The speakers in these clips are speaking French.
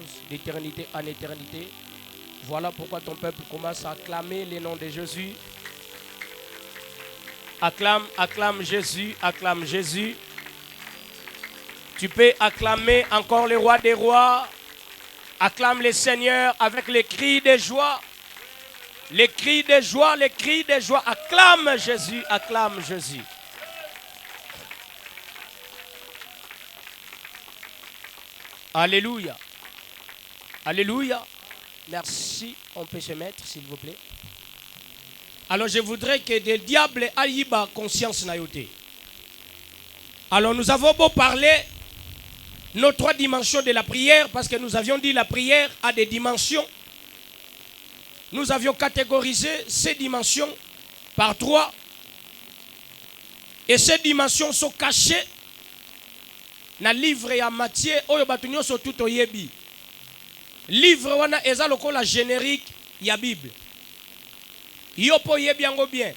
choses d'éternité en éternité. Voilà pourquoi ton peuple commence à acclamer les noms de Jésus. Acclame, acclame Jésus, acclame Jésus. Tu peux acclamer encore le roi des rois. Acclame le Seigneur avec les cris de joie. Les cris de joie, les cris de joie. Acclame Jésus, acclame Jésus. Alléluia. Alléluia. Merci. On peut se mettre, s'il vous plaît. Alors, je voudrais que le diable aille conscience naïoté. Alors, nous avons beau parler nos 3 dimensions de la prière, parce que nous avions dit la prière a des dimensions. Nous avions catégorisé ces dimensions par 3. Et ces dimensions sont cachées dans le livre ya Matthieu, oyo batunyo so tout oyebi. Livre wana eza lokola générique ya Bible. Yo po yebi yango bien.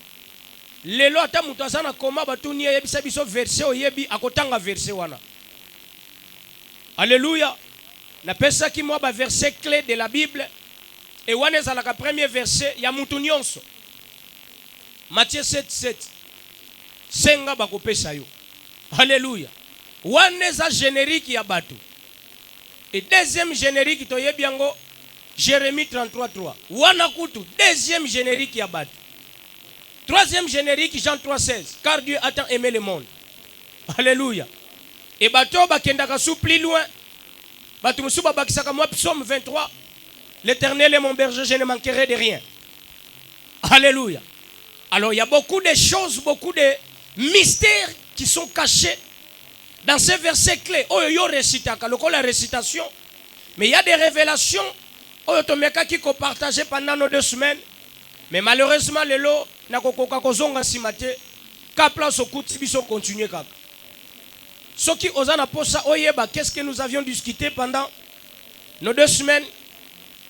Lelo ata mutu aza na koma batuni yebisa biso verset oyebi akotanga verset wana. Alléluia. Na pesa ki mwa ba verset clé de la Bible. Et wana ezalaka premier verset ya mutu nyonso. Matthieu 7:7. Senga bakopesa yo. Alléluia. Wana eza générique ya bato. Et deuxième générique to yebi yango Jérémie 33:3. Wana kutu deuxième générique ya bato. Troisième générique Jean 3:16. Car Dieu a tant aimé le monde. Alléluia. Et bato bakendaka sous plus loin. Bato musu babakisaka moi psaume 23. L'Éternel est mon berger, je ne manquerai de rien. Alléluia. Alors il y a beaucoup de choses, beaucoup de mystères qui sont cachés dans ces versets clés. Oh yo récitaka, la récitation. Mais il y a des révélations. Oh tomeka qui ko partagé pendant nos 2 semaines. Mais malheureusement les lots na kokoka kozonga simate. Ka place au coup biso continuer kaka. Ce qui osana posa oyeba, qu'est-ce que nous avions discuté pendant nos 2 semaines?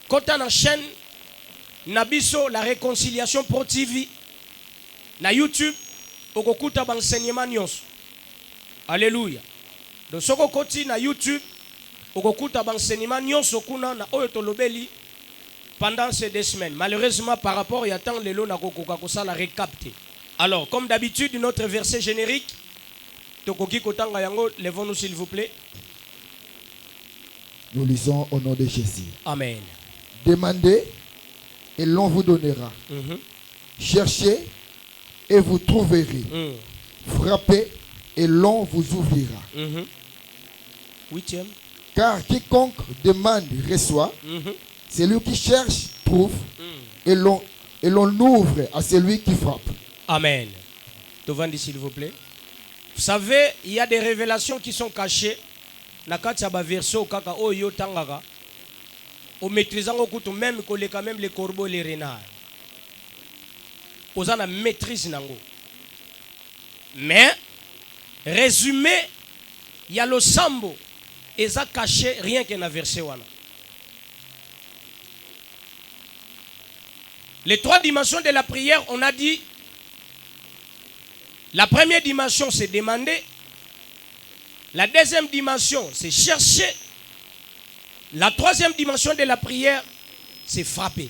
Quand on enchaîne Nabiso, la réconciliation pour TV, na YouTube, okokuta enseignement nyonso. Alléluia. Donc soko koti na YouTube, okokuta enseignement nyonso kuna na oyo tolobeli pendant ces 2 semaines. Malheureusement par rapport à temps lelo na kokoka kosa la récapter. Alors comme d'habitude notre verset générique tokoki kotanga yango, levons-nous s'il vous plaît. Nous lisons au nom de Jésus. Amen. Demandez et l'on vous donnera. Cherchez et vous trouverez. Frappez et l'on vous ouvrira. 8e. Car quiconque demande reçoit. Celui qui cherche trouve. Et l'on ouvre à celui qui frappe. Amen. Devant s'il vous plaît. Vous savez, il y a des révélations qui sont cachées. Nakati ba verso kaka oyo tangaka. Au maîtrisant au couteau même quand même les corbeaux et les renards. Aux la maîtrise nango. Mais résumé, il y a le sambo et ça caché rien qu'un verset wana. Les 3 dimensions de la prière, on a dit la première dimension c'est demander. La deuxième dimension c'est chercher. La 3e dimension de la prière, c'est frapper.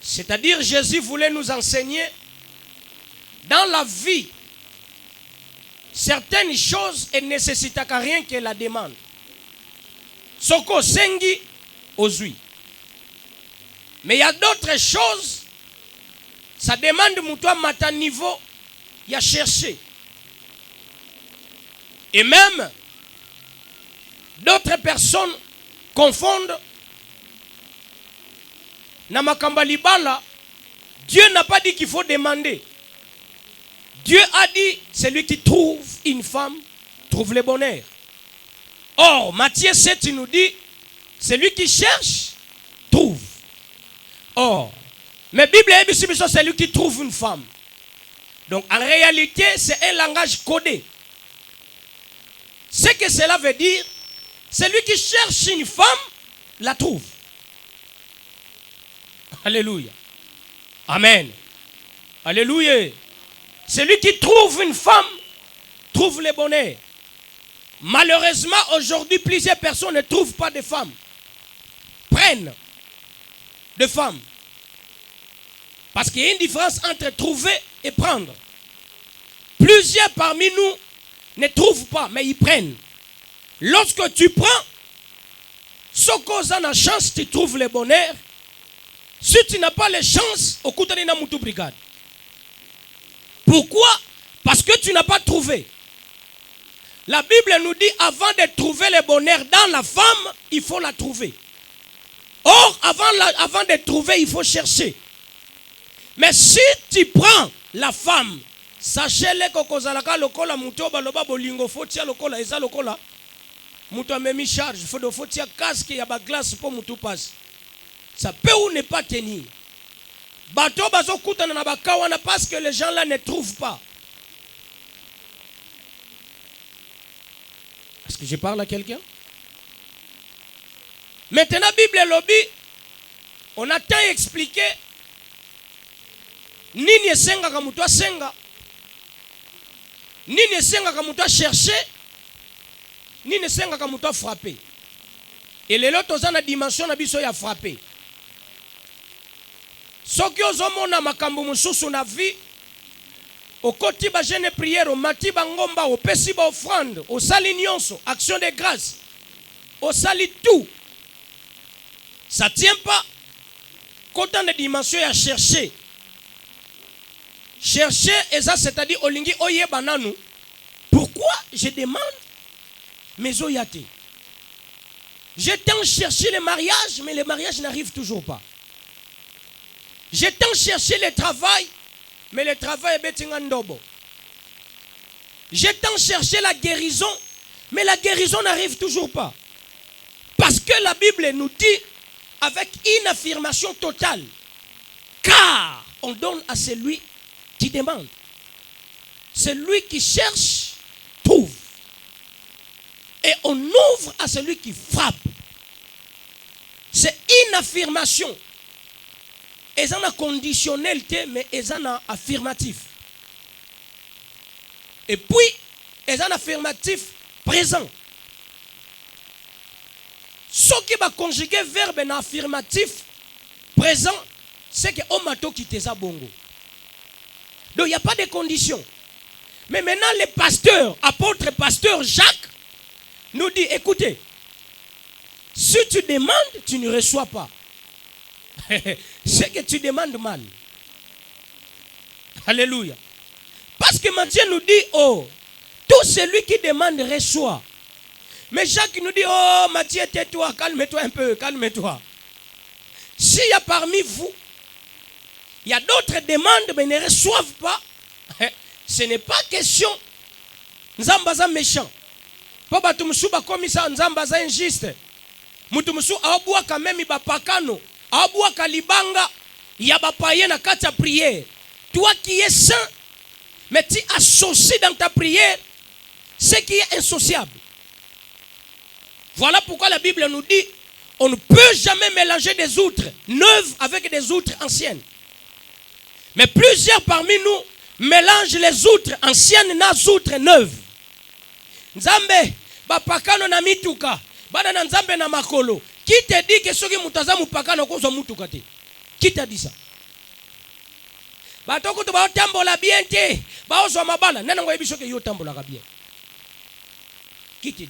C'est-à-dire, Jésus voulait nous enseigner dans la vie certaines choses et ne nécessitent rien que la demande. Soko sengi ozui. Mais il y a d'autres choses, ça demande moutoua mata niveau, il y a chercher. Et même, d'autres personnes confondent. Namakamba libala, Dieu n'a pas dit qu'il faut demander. Dieu a dit, celui qui trouve une femme, trouve le bonheur. Or, Matthieu 7, il nous dit, celui qui cherche, trouve. Or, mais Bible est celui qui trouve une femme. Donc, en réalité, c'est un langage codé. Ce que cela veut dire, celui qui cherche une femme, la trouve. Alléluia. Amen. Alléluia. Celui qui trouve une femme, trouve le bonheur. Malheureusement, aujourd'hui, plusieurs personnes ne trouvent pas de femmes. Prennent de femmes. Parce qu'il y a une différence entre trouver et prendre. Plusieurs parmi nous ne trouvent pas, mais ils prennent. Lorsque tu prends, ce qu'on a la chance, tu trouves le bonheur. Si tu n'as pas les chances, au coup de la brigade. Pourquoi? Parce que tu n'as pas trouvé. La Bible nous dit, avant de trouver le bonheur dans la femme, il faut la trouver. Or, avant de trouver, il faut chercher. Mais si tu prends la femme, sachez-le que kozalaka lokola muto baloba bolingo fotia lokola eza lokola muto amemi charge fotia casque ya ba glace pour muto passe. Ça peut ou ne pas tenir. Bato bazo kutana na bakawana parce que les gens là ne trouvent pas. Est-ce que je parle à quelqu'un? Maintenant, Bible lobby, on a tant expliqué. Nini esenga kamuto senga. Nini esenga kamuto chercher. Nini esenga kamuto frapper. Et les lots ont une dimension na biso ya frapper. Soki ozomona makambo mususu na vie. Au koti ba jeune prière, au mati ba ngomba, au pesi ba offrande, au sali nyonso, action de grâce. Au sali tout. Ça ne tient pas. Qu'autant de dimensions à chercher. Chercher, et ça c'est-à-dire olingi oye bananu. Pourquoi je demande mes oyate? Je tente chercher le mariage, mais le mariage n'arrive toujours pas. Je tente chercher le travail, mais le travail est betingandobo. Je tente chercher la guérison, mais la guérison n'arrive toujours pas. Parce que la Bible nous dit avec une affirmation totale, car on donne à celui qui demande. Celui qui cherche, trouve. Et on ouvre à celui qui frappe. C'est une affirmation. Ils ont une conditionnalité, mais ils ont un affirmatif. Et puis, ils ont un affirmatif présent. Ce qui va conjuguer verbe en affirmatif présent, c'est que Omato qui te bongo. Donc il n'y a pas de conditions. Mais maintenant, le pasteur, apôtre pasteur Jacques, nous dit, écoutez, si tu demandes, tu ne reçois pas. C'est que tu demandes mal. Alléluia. Parce que Matthieu nous dit, oh, tout celui qui demande reçoit. Mais Jacques nous dit, oh Matthieu, tais-toi, calme-toi un peu, calme-toi. S'il y a parmi vous, il y a d'autres demandes, mais ne reçoivent pas, ce n'est pas question. Nzambaza méchant. Papa Tumsuba comme ça, Nzambaza injuste. Mutumsu abua quand même bakano. Abua kalibanga. Yaba paye na kata prière. Toi qui es saint, mais tu associes dans ta prière ce qui est insociable. Voilà pourquoi la Bible nous dit, on ne peut jamais mélanger des outres neuves avec des outres anciennes. Mais plusieurs parmi nous mélangent les outres anciennes na outres neuves. Nzambe, bapakano na mituka, bana na nzambe na makolo. Qui te dit que soki mutaza mupakano kozo mutuka te? Qui t'a dit ça? Batoko to ba tambola bien te, ba ozo mabala, nana ngo yebiso ke yo tambola ka bien. Qui te dit?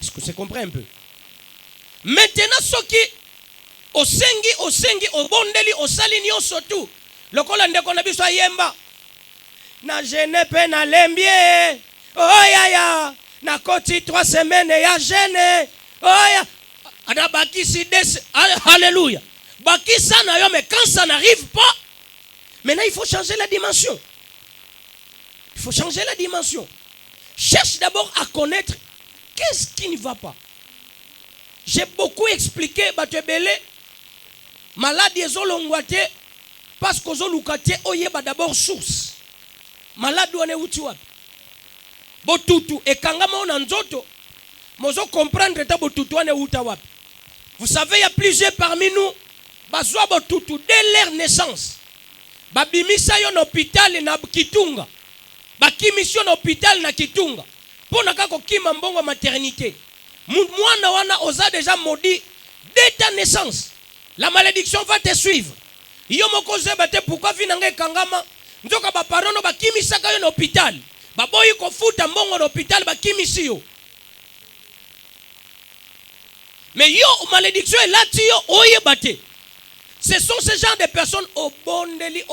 Est-ce que tu comprends un peu? Maintenant, ce qui osengi, obondeli, osali nyonso tout. Lokola ndeko na biso yemba. Na jeune pe na lembie. Oh ya. Na koti 3 semaines ya jeune. Oh ya. Ada bakisi des. Alléluia. Bakisa na yo, mais quand ça n'arrive pas, maintenant il faut changer la dimension. Il faut changer la dimension. Cherche d'abord à connaître qu'est-ce qui ne va pas. J'ai beaucoup expliqué, Batebele, maladie ezolongwate, parce que zolukate oyeba d'abord source. Malade wane uti wapi? Botutu ekangama ona nzoto, mozo comprendre ta botutu wane uta wapi. Vous savez, il y a plusieurs parmi nous, bazwa botutu dès leur naissance. babimisa yo na hôpital na Kitunga, bakimisi yo na hôpital na Kitunga pona kako kima mbongo maternité. Mwana wana oza déjà maudit dès ta naissance. La malédiction va te suivre. Yo moko zeba te pourquoi vinanga kangama nzoka ba parono bakimisa ka yo na hôpital. Baboyi ko futa mbongo na hôpital bakimisi yo. Mais yo malédiction est là yo oyebate. Ce sont ces genres de personnes au bondeli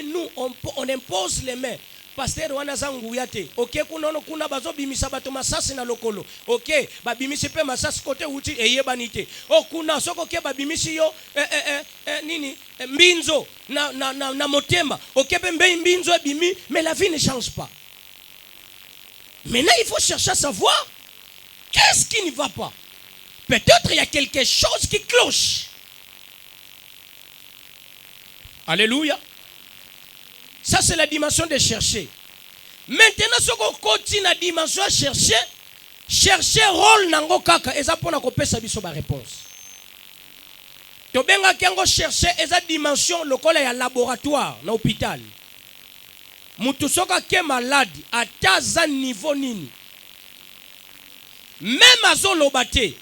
nous on impose les mains. Pasteur wana zangu yate. OK kuna bazo bimisa bato masasi na lokolo. OK ba bimisi pe masasi côté uti eyebanite. O kuna soko ke ba bimisi yo nini mbinzo na motemba. OK pe mbinzo bimi mais la vie ne change pas. Maintenant il faut chercher à savoir qu'est-ce qui ne va pas. Peut-être il y a quelque chose qui cloche. Alléluia. Ça c'est la dimension de chercher. Maintenant ce qu'on continue la dimension à chercher rôle nango kaka eza pona ko pesa biso ba réponse. To benga kengo chercher eza dimension lokola ya laboratoire na hôpital. Mutu soka ke malade ataza niveau nini. Même azolobate,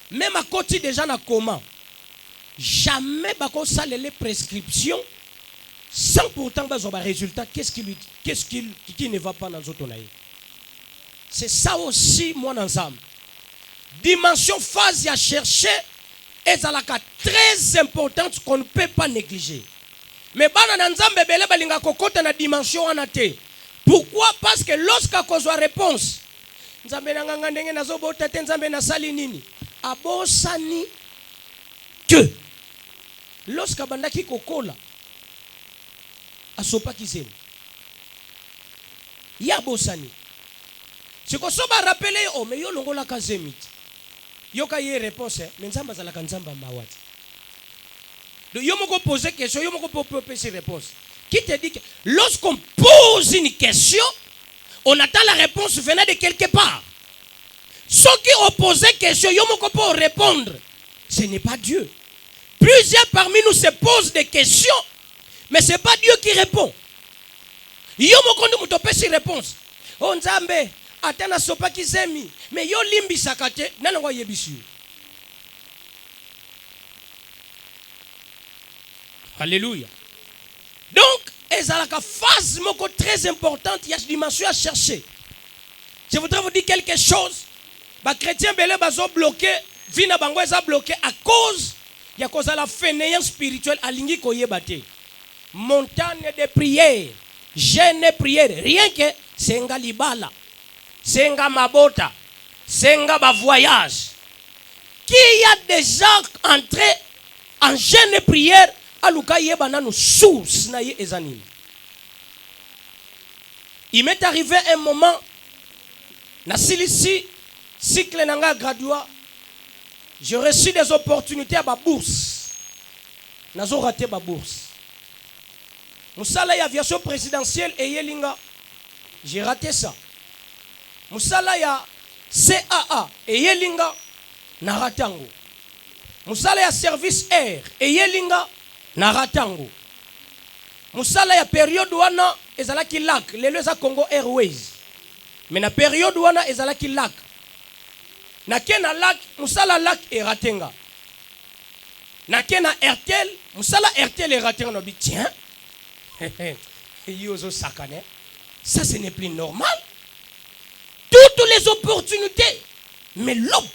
même à côté déjà na coma. Jamais bako sale les prescriptions sans pourtant avoir un résultat. Qu'est-ce qui ne va pas dans notre vie? C'est ça aussi mon ensemble. Dimension phase à chercher est très importante qu'on ne peut pas négliger. Mais bana nzambe bele balinga kokota na dimension anate. Pourquoi? Parce que lorsqu'à cause de réponse nzambe na nganga ndenge nazobota te nzambe na sali nini abosani que lorsqu'à bandaki kokola asopa kizeni ya bosani siko soba rappeler o me yo longola kazemit yo ka ye réponse mais nzamba zala ka nzamba mawati donc yo moko poser question yo moko poser réponse qui te dit que lorsqu'on pose une question on attend la réponse venant de quelque part. Ceux qui opposent question yo moko pour répondre ce n'est pas Dieu. Plusieurs parmi nous se posent des questions mais ce n'est pas Dieu qui répond. Yo moko ndu mutope si réponse. O nzambe atana sopa kizemi mais yo limbi sakate nango yebisu. Alléluia. Donc ezalaka phase moko très importante, il y a une dimension à chercher. Je voudrais vous dire quelque chose. Ba chrétien belé bazo bloqué, vina bango eza bloqué à cause ya cause la fainéance spirituelle alingi koyebate. Montagne de prière, jeûne de prière, rien que senga libala, senga mabota, senga ba voyage. Qui a déjà entré en jeûne de prière aluka yeba nanu source na ye ezanini. Il m'est arrivé un moment na silisi cycle nanga graduat, j'ai reçu des opportunités à ma bourse. Nazo raté ma bourse. Musala ya aviation présidentielle et yelinga, j'ai raté ça. Musala ya CAA et yelinga na ratango. Musala ya service air et yelinga na ratango. Musala ya période wana ezalaki lac, lelo za Congo Airways. Mais na période wana ezalaki lac. Na kena lac, musala lac et ratenga. Na kena RTL, musala RTL et ratenga no bi tiens. Yozo sakane. Ça ce n'est plus normal. Toutes les opportunités mais l'op.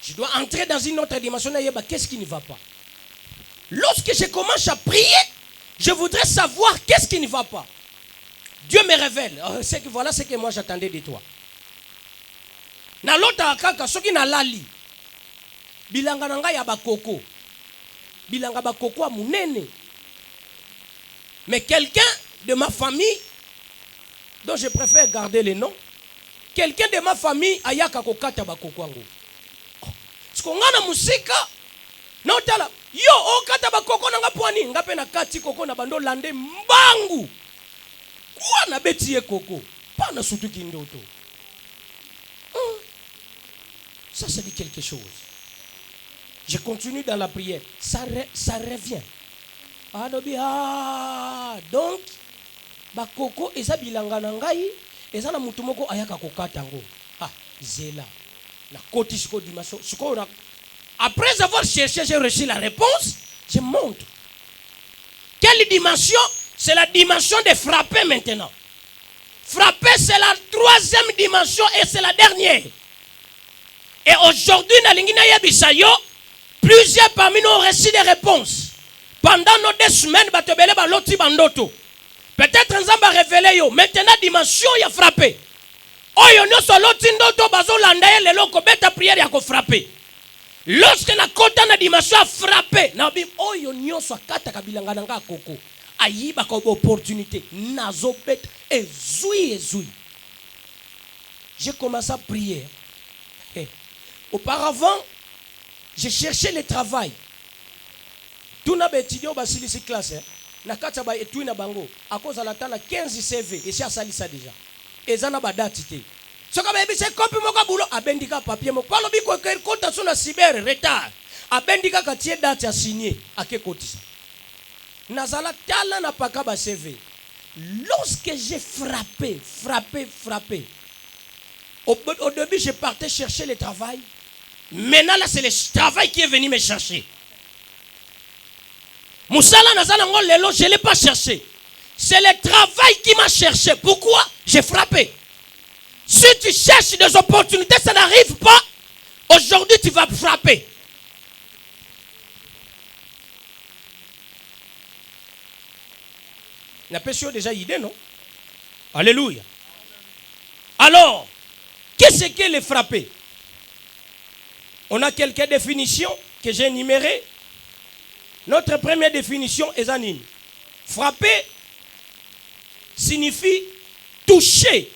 Je dois entrer dans une autre dimension. Qu'est-ce qui ne va pas? Lorsque je commence à prier, je voudrais savoir qu'est-ce qui ne va pas. Dieu me révèle. Voilà ce que moi j'attendais de toi. Na lota kaka soki na lali. Bilanga nanga ya bakoko. Bilanga bakoko a munene. Mais quelqu'un de ma famille, dont je préfère garder le nom, quelqu'un de ma famille ayaka kokata bakoko ango. Skongana musika na otala yo okata bakoko nanga pwani ngape na kati koko na bando lande mbangu kwa na beti ye koko pas na sutu kindoto. Ça dit quelque chose. Je continue dans la prière, ça revient. Adobi donc bakoko eza bilanga na ngai eza na mutu moko ayaka kokata ngo. Zela na koti siko dimension siko na. Après avoir cherché, j'ai reçu la réponse. Je montre. Quelle dimension? C'est la dimension de frapper maintenant. Frapper, c'est la troisième dimension et c'est la dernière. Et aujourd'hui, plusieurs parmi nous ont reçu des réponses. Pendant nos 2 semaines, peut-être nous avons révélé. Maintenant, dimension, il y a frappé. Lorsque na kota na dimension a frappé, na bim oyo nyonso akata kabilanga nanga koko. Ayiba ko opportunité nazobet ezui. J'ai commencé à prier. Auparavant, j'ai cherché le travail. Tout na étudiant basili ci classe. Na kata ba etu na bango. À cause la tana 15 CV et ça salisa déjà. Ezana ba date té. Soka ba ebise copie moko bulo abendika papier moko. Palo bi ko kota sur la cyber retard. Abendika ka tie date a signé ake kotisa. Nazala tala na paka ba CV. Lorsque j'ai frappé. Au début, je partais chercher le travail. Maintenant, là, c'est le travail qui est venu me chercher. Moussala Nazala Lelo, je ne l'ai pas cherché. C'est le travail qui m'a cherché. Pourquoi? J'ai frappé. Si tu cherches des opportunités, ça n'arrive pas. Aujourd'hui, tu vas frapper. La personne déjà idée, non? Alléluia. Alors, qu'est-ce que les frapper? On a quelques définitions que j'ai énumérées. Notre première définition est anine. Frapper signifie toucher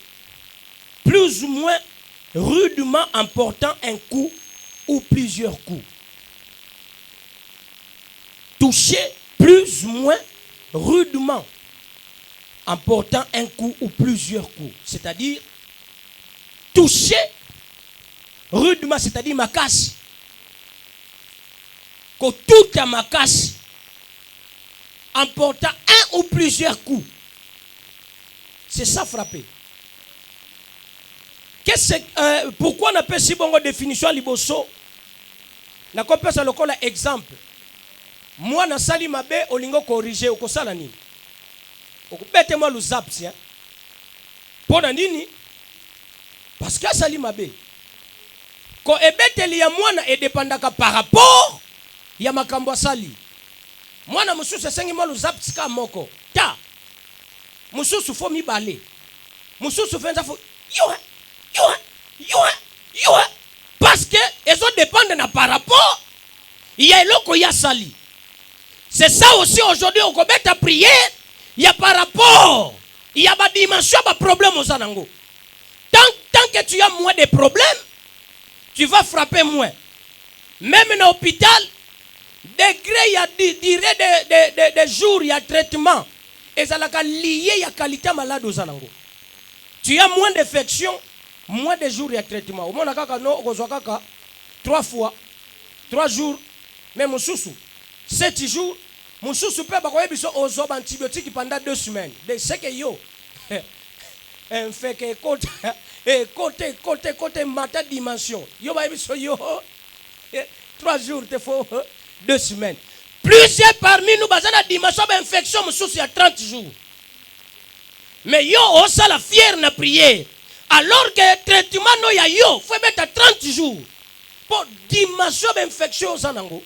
plus ou moins rudement en portant un coup ou plusieurs coups. Toucher plus ou moins rudement en portant un coup ou plusieurs coups. C'est-à-dire toucher rudement, c'est-à-dire ma casse. Que tout à ma casse en portant un ou plusieurs coups. C'est ça frapper. Pourquoi on appelle si bon définition à Liboso? Na kopesa ça lokola exemple. Moi na sali mabe olingo corriger okosala nini? Okubete moi le zap tiens. Pona nini? Parce que sali mabe. Ko ebeteli ya mwana edepandaka par rapport ya makambo sali. Mwana mususu sengi moi le zap tika moko. Ta. Mususu fo mi balé. Mususu fenza fo yo. Parce que ils ont dépendent par rapport. Il y a l'oko ya sali. C'est ça aussi aujourd'hui on commet à prier. Il y a par rapport. Il y a des dimensions, des problèmes aux anango. Tant que tu as moins de problèmes, tu vas frapper moins. Même dans l'hôpital, degré, il y a des jours, il y a traitement. Et ça a lié, il y a qualité malade aux anango. Tu as moins d'infections, moins de jours, il y a traitement. Au moins, on a 3 fois, 3 jours, même sous 7 jours. Mon sous peut pas aux antibiotiques pendant 2 semaines. C'est que yo, fait que côté matin dimension. Yo va yo 3 jours, il faut 2 semaines. Plusieurs parmi nous basent la dimension d'infection, mon sous il y a 30 jours. Mais yo, on ça la fière na prière. Alors que le traitement no ya yo, faut mettre à 30 jours. Pour dimension d'infection aux anango.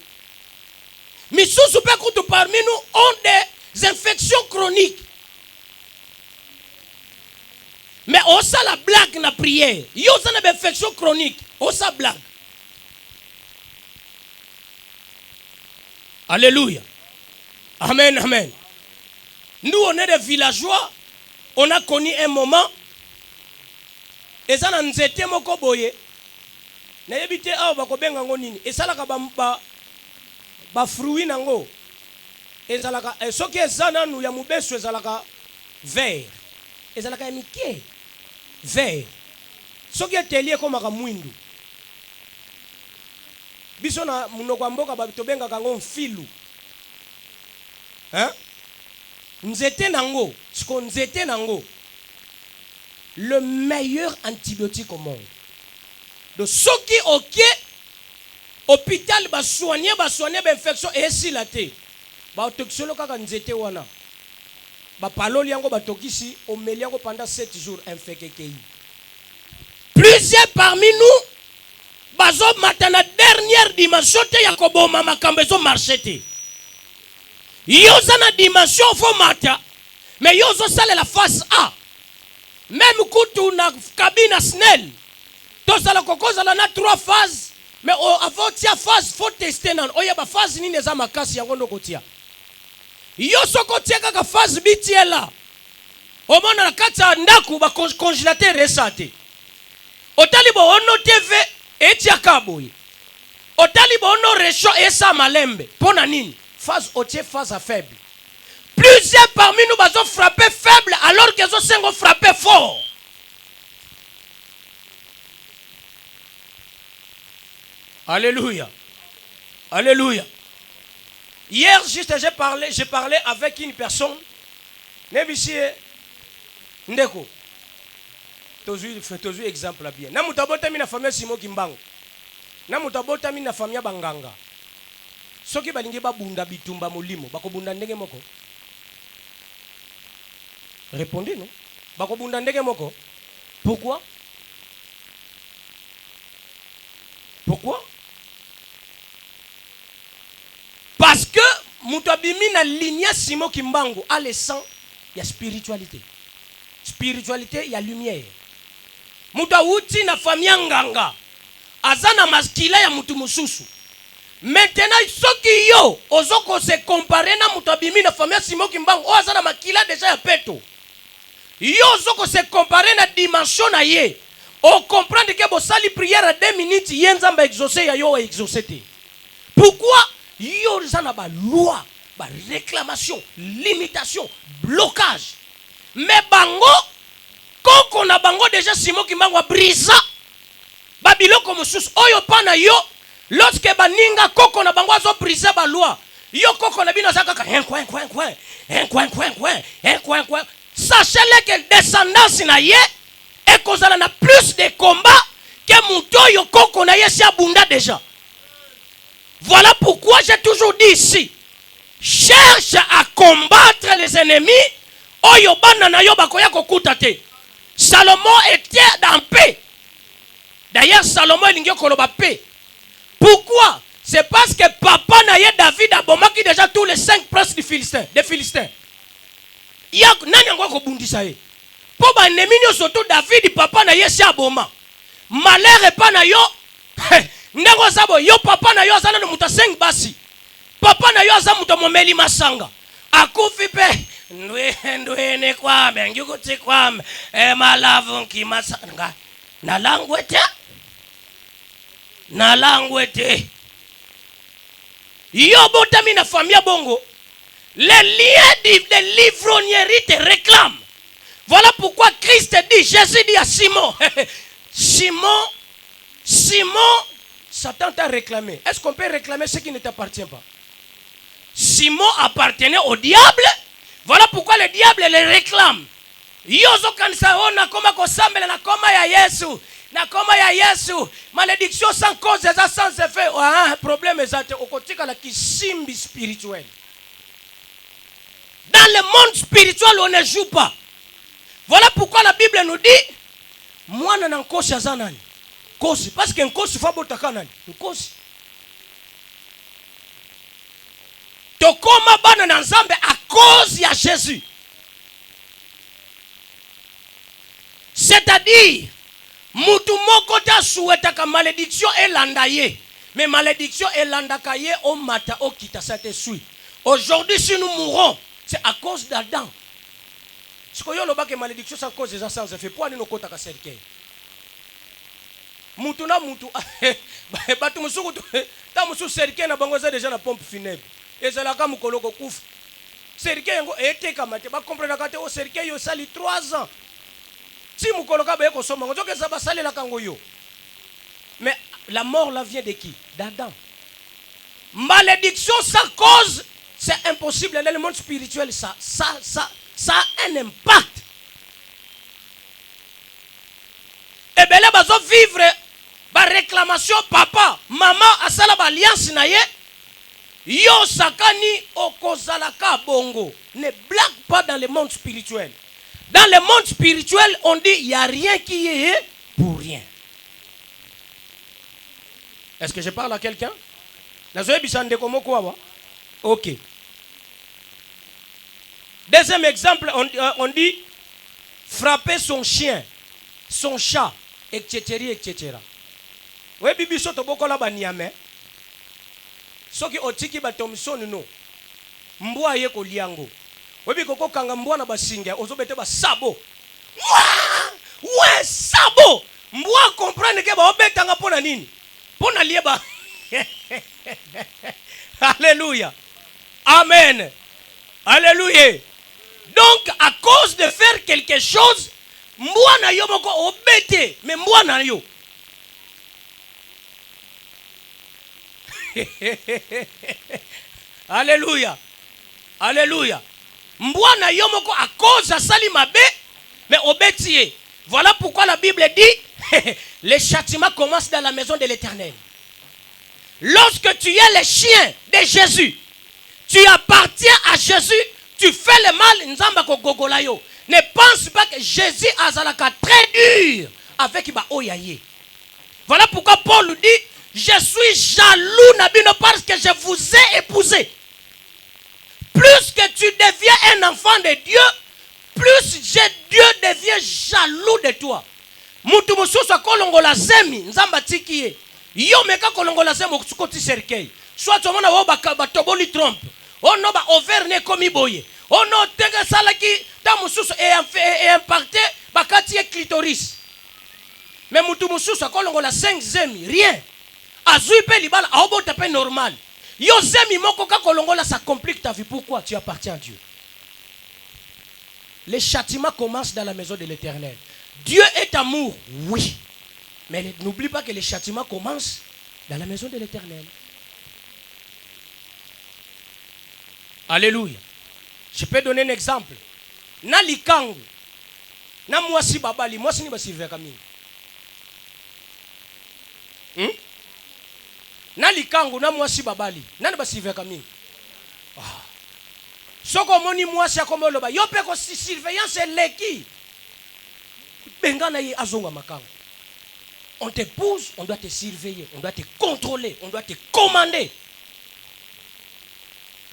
Mais sous parmi nous ont des infections chroniques. Mais on ça la blague na prière. Yo ça des infections chroniques. On ça blague. Alléluia. Amen, amen. Nous on est des villageois. On a connu un moment. Et ça n'a pas moko boye. Na yebite aw ba ko benga ngonini. Et ça la ka ba fruit nango. Ezalaka soki ezana nu ya mubeso ezalaka vert. Ezalaka mike vert. Soki etelie komaka mwindu. Biso na munoko mboka ba tobenga kango mfilu. Hein? Nzete nango. Ce qu'on nzete nango. Le meilleur antibiotique au monde. Donc, ceux qui ok, hôpital, ba soigner infection et si la té. Ba toxolo kaka nzete wana. Ba paloli yango ba tokisi o meliango pendant 7 jours infecté. Plusieurs parmi nous bazo matana dernière dimension te yakobo mama kambezo marché. Yoza na dimension fo mata. Mais yozo sale la face A. Même kutu na cabine snell. Tous la kokoza na 3 phases. Mais avant tia phase faut tester nan. Oya ba phase ni neza makasi yango ndo kotia. Yo soko tia kaka phase bitie la. O mona na kata ndaku ba congélateur resate. Otali bo ono TV etia kaboy. Otali bo ono recho esa malembe. Pona nini? Phase otie phase faible. Plusieurs parmi nous ont frappé faible alors qu'ils ont frappé fort. Alléluia. Alléluia. Hier, juste, j'ai parlé avec une personne. Nebisie Ndeko. Tozu exemple bien. Na mutabota mi na famille Simo Kimbango. Na mutabota mi na famille Banganga. Soki balingi babunda bitumba molimo, bakobunda ndenge moko. Répondez non. Bakobunda ndenge moko. Pourquoi? Pourquoi? Parce que mutabimi na ligne Simo Kimbango a le sang, il y a spiritualité. Spiritualité, il y a lumière. Mutawuti na famille nganga. Azana maskila ya mutu mususu. Maintenant, ceux qui yo, ozoko se comparer na mutabimi na famille Simo Kimbango, o azana makila déjà ya peto. Yo ozoko se comparer na dimension na ye. O comprendre que bo sali prière à 2 minutes, yenzamba exaucer ya yo exaucer. Pourquoi? Yo zana ba loi, ba réclamation, limitation, blocage. Mais bango, koko na bango déjà Simo Kimbango brisa. Babiloko mususu oyo pana yo. Lorsque baninga koko na bango azo briser ba loi, yo koko na bino zakaka sachez que descendance na ye et kozala na plus de combats que muto yo koko na ye si abunda déjà. Voilà pourquoi j'ai toujours dit ici, cherche à combattre les ennemis oyo bana na yo bakoya kokuta te. Salomon était en paix. D'ailleurs Salomon elingi koloba paix. Pourquoi? C'est parce que papa naye David a bomaki déjà tous les 5 princes des Philistins. Ya nani ngo ko bundisa ye. Po ba ennemi surtout David papa naye si aboma. Malheur pas na yo. Ndego sabo yo papa na yo azana no muta 5 basi. Papa na yo azamu muta momeli masanga. Akufi pe ndwe ne kwame ngikuti kwame malavu nkimasanga. Na langwete. Na langwete. Yo botami na famille bongo. Les liens de l'ivrognerie te réclament. Voilà pourquoi Christ dit, Jésus dit à Simon, Simon, Satan t'a réclamé. Est-ce qu'on peut réclamer ce qui ne t'appartient pas? Simon appartenait au diable. Voilà pourquoi le diable le réclame. Yozo kanisa ona koma kosambela na koma ya Yesu. Na koma ya Yesu. Malédiction sans cause, sans effet. Ah, problème est au côté de la kisimbi spirituel. Dans le monde spirituel, on ne joue pas. Voilà pourquoi la Bible nous dit, moi na nkosi azanani. Kosi, parce que nkosi fa botaka nani. Nkosi. Tokoma bana na Nzambe à cause de Jésus. C'est-à-dire, mutu moko ta souhaitaka malédiction elandaye. Mais malédiction elandakaye o mata o kita sa te sui. Aujourd'hui, si nous mourons, c'est à cause d'Adam. Ce que yo loba que malédiction sans cause déjà sans effet. Pourquoi nous kota ka cercueil? Mutu na mutu. Batu musuku ta musu cercueil na bango za déjà na pompe funèbre. Ezala ka mukolo ko kufa. Cercueil ngo ete kamate ba comprendre ka te o cercueil yo sali 3 ans. Si mukolo ka ba ko soma ngo ke za ba sali la kango yo. Mais la mort là vient de qui? D'Adam. Malédiction sans cause, C'est impossible. Dans le monde spirituel, ça a un impact. Et bien là, bazo vivre ba réclamation papa, maman, asala ba alliance na ye. Yo sakani okozalaka bongo. Ne blague pas dans le monde spirituel. Dans le monde spirituel, on dit il n'y a rien qui est pour rien. Est-ce que je parle à quelqu'un? Ok. Deuxième exemple, on dit frapper son chien, son chat, etc. etc. Oui, bibi soto boko la baniame. Soki otiki batomison no. Mbwa ye ko liango. Oui, koko kanga mbwa na basinga, ozobete ba sabo. Ouais, sabo. Mbwa comprendre que ba obetanga pona nini? Pona lieba. Alléluia. Amen. Alléluia. Donc, à cause de faire quelque chose, mbwa na yo moko obete, mais mbwa na yo. Alléluia. Alléluia. Mbwa na yo moko à cause de sali mabe, mais obétier. Voilà pourquoi la Bible dit les châtiments commencent dans la maison de l'Éternel. Lorsque tu es le chien de Jésus, tu appartiens à Jésus, tu fais le mal, nzamba ko gogola yo. Ne pense pas que Jésus azalaka très dur avec ba oyaye. Voilà pourquoi Paul dit, je suis jaloux nabino parce que je vous ai épousé. Plus que tu deviens un enfant de Dieu, plus Dieu devient jaloux de toi. Mutu mususu kolongola zemi nzamba tikiye. Yo meka kolongola zemi okukoti serkei. Soit tu mona wo batoboli trompe. Oh no ba overne komi boye. Oh no tenga salaki ta mususu et impacté bakati e clitoris. Mais mutu mususu kolongola 5 zemi rien. Azui pe libala aobota pe normal. Yo zemi moko ka kolongola ça complique ta vie. Pourquoi? Tu appartiens à Dieu. Les châtiments commencent dans la maison de l'Éternel. Dieu est amour, oui. Mais n'oublie pas que les châtiments commencent dans la maison de l'Éternel. Alléluia. Je peux donner un exemple. Na likangu, na mwasi babali, mwasi ni basive kami. Na likangu, na mwasi babali, na basive kami. Soko moni mwasi akomo loba, yo pe ko surveillance leki. Bengana yi azonga makangu. On t'épouse, on doit te surveiller, on doit te contrôler, on doit te commander.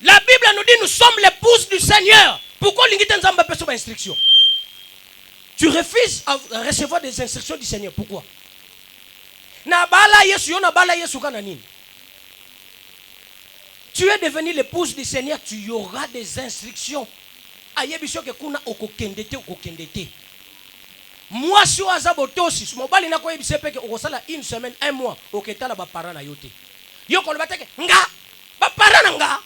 La Bible nous dit nous sommes l'épouse du Seigneur. Pourquoi l'ingité nzamba peut sur instruction? Tu refuses à recevoir des instructions du Seigneur. Pourquoi? Na bala Yesu, na bala Yesu kana nini? Tu es devenu l'épouse du Seigneur, tu y auras des instructions. Ayebisho ke kuna okokendete. Moi si oza botosi, mobali na ko yebise peke okosala une semaine, un mois, oketala ba parana na yote. Yo ko bateke nga, ba parana nga.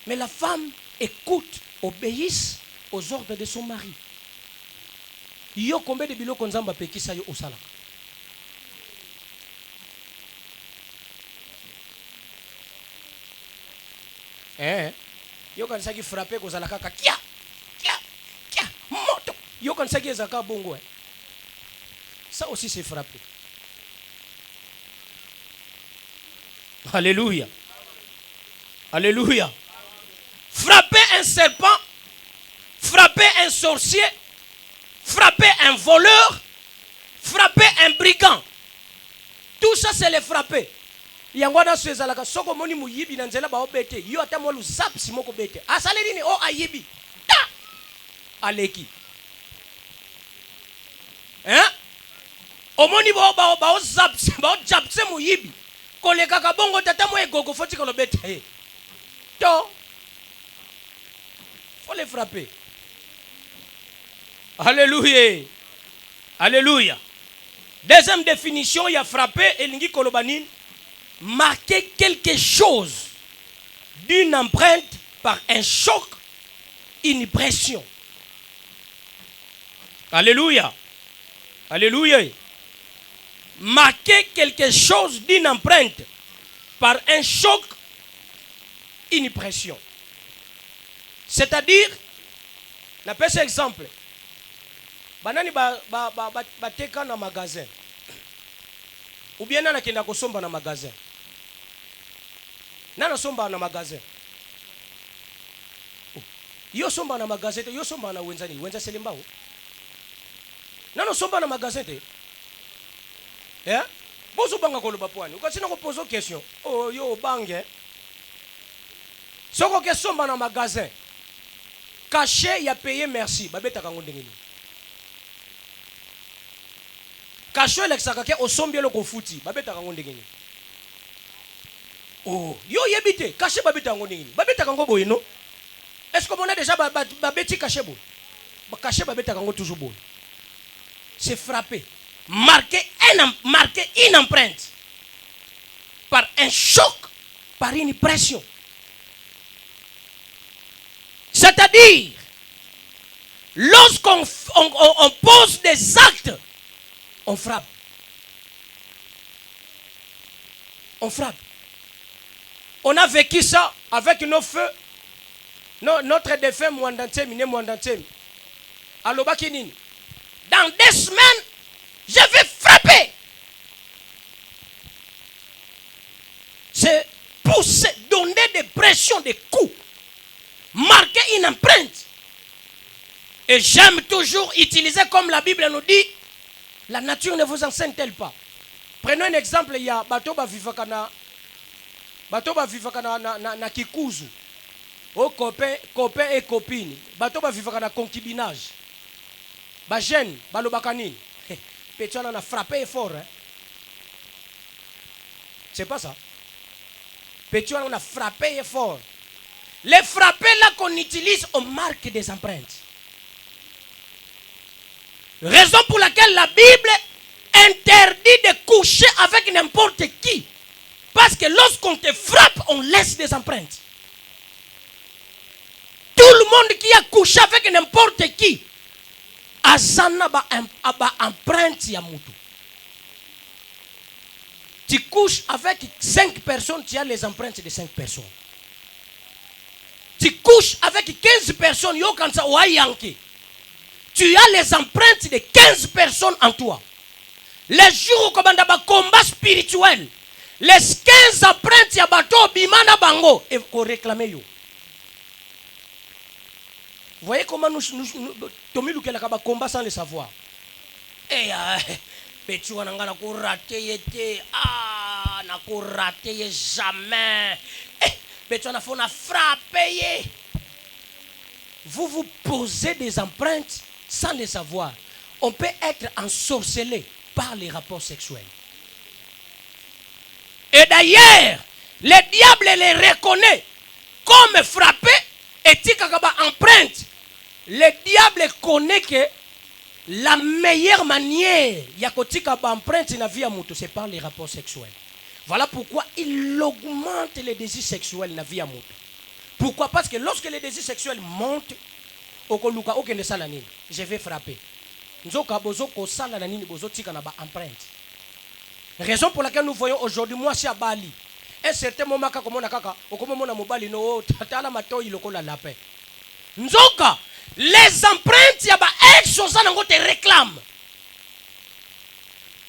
Mais la femme écoute, obéisse aux ordres de son mari. Yo combien de biloko nzamba pekisa yo osala. Yo kan saki frapper ko zala kaka kia moto. Yo kan saki ezaka bongo. Ça aussi c'est frapper. Alléluia. Alléluia. Frapper un serpent, frapper un sorcier, frapper un voleur, frapper un brigand. Tout ça c'est les frapper. Yangwana swezalaka soko moni muyibi na nzela ba obete. Yo atamo lu zap simoko bete. Asale nini o ayibi. Ta! Aleki. Omoni ba o zap ba o japse muyibi. Koleka kabongo tata mo egogo foti ko lobete. To. Faut les frapper. Alléluia. Alléluia. Deuxième définition, il y a frapper et lingi kolobanine. Marquer quelque chose d'une empreinte par un choc, une pression. Alléluia. Alléluia. Marquer quelque chose d'une empreinte par un choc, une pression. C'est-à-dire, on appelle cet exemple. Banani bateka na magasin. Ou bien nana kenda kosomba na magasin. Nana somba na magasin. Yo somba na magasin te, yo somba na wenzani, wenza selimba o. Nana somba na magasin te. Eh? Bozo banga koloba pwani. Ukasina ko poser question. Oh yo bange. Soko ke somba na magasin. Caché ya payé merci. Babeta kango ndengini. Caché l'exaka ke osombi lo kofuti. Babeta kango ndengini. Oh, yo yebite, caché babeta kango ndengini. Babeta kango boye no? Est-ce qu'on a déjà babeti caché boye? Caché babeta kango toujours boye. C'est frappé. Marquer une empreinte par un choc, par une pression. C'est-à-dire, lorsqu'on on pose des actes, on frappe. On frappe. On a vécu ça avec nos feux, notre défunt Mwandantem, Alobakinini. Dans 2 semaines, je vais frapper. C'est pousser, donner des pressions, des coups. Marquer une empreinte. Et j'aime toujours utiliser comme la Bible nous dit, la nature ne vous enseigne-t-elle pas? Prenons un exemple, il y a Batoba Vivakana na Kikuzu. Oh copain et copine. Batoba Vivakana concubinage. Ba jeune, balobakani. Pétion en a frappé fort. Hein? C'est pas ça. Pétion en a frappé fort. Les frappés là qu'on utilise, on marque des empreintes. Raison pour laquelle la Bible interdit de coucher avec n'importe qui. Parce que lorsqu'on te frappe, on laisse des empreintes. Tout le monde qui a couché avec n'importe qui, azana ba empreinte ya mutu. Tu couches avec 5 personnes, tu as les empreintes de 5 personnes. Tu couches avec 15 personnes, yo kansa wayanke. Tu as les empreintes de 15 personnes en toi. Les jours où tu as un combat spirituel, les 15 empreintes ya bato bimana bango et qu'on réclame yo. Vous voyez comment nous Tommy Lukela kaba combat sans le savoir. Eh Petu wananga na ko rater yete na ko rater jamais. Petu na fona frapper. Vous vous posez des empreintes sans le savoir. On peut être ensorcelé par les rapports sexuels. Et d'ailleurs, le diable les reconnaît comme frappé et tikakaba empreinte. Le diable connaît que la meilleure manière yakotikaba empreinte na vie à mutu, c'est par les rapports sexuels. Voilà pourquoi il augmente les désirs sexuels na vie à mutu. Pourquoi? Parce que lorsque les désirs sexuels montent, je vais frapper. Raison pour laquelle nous voyons aujourd'hui, moi c'est à Bali. Un certain moment, les empreintes, te réclament.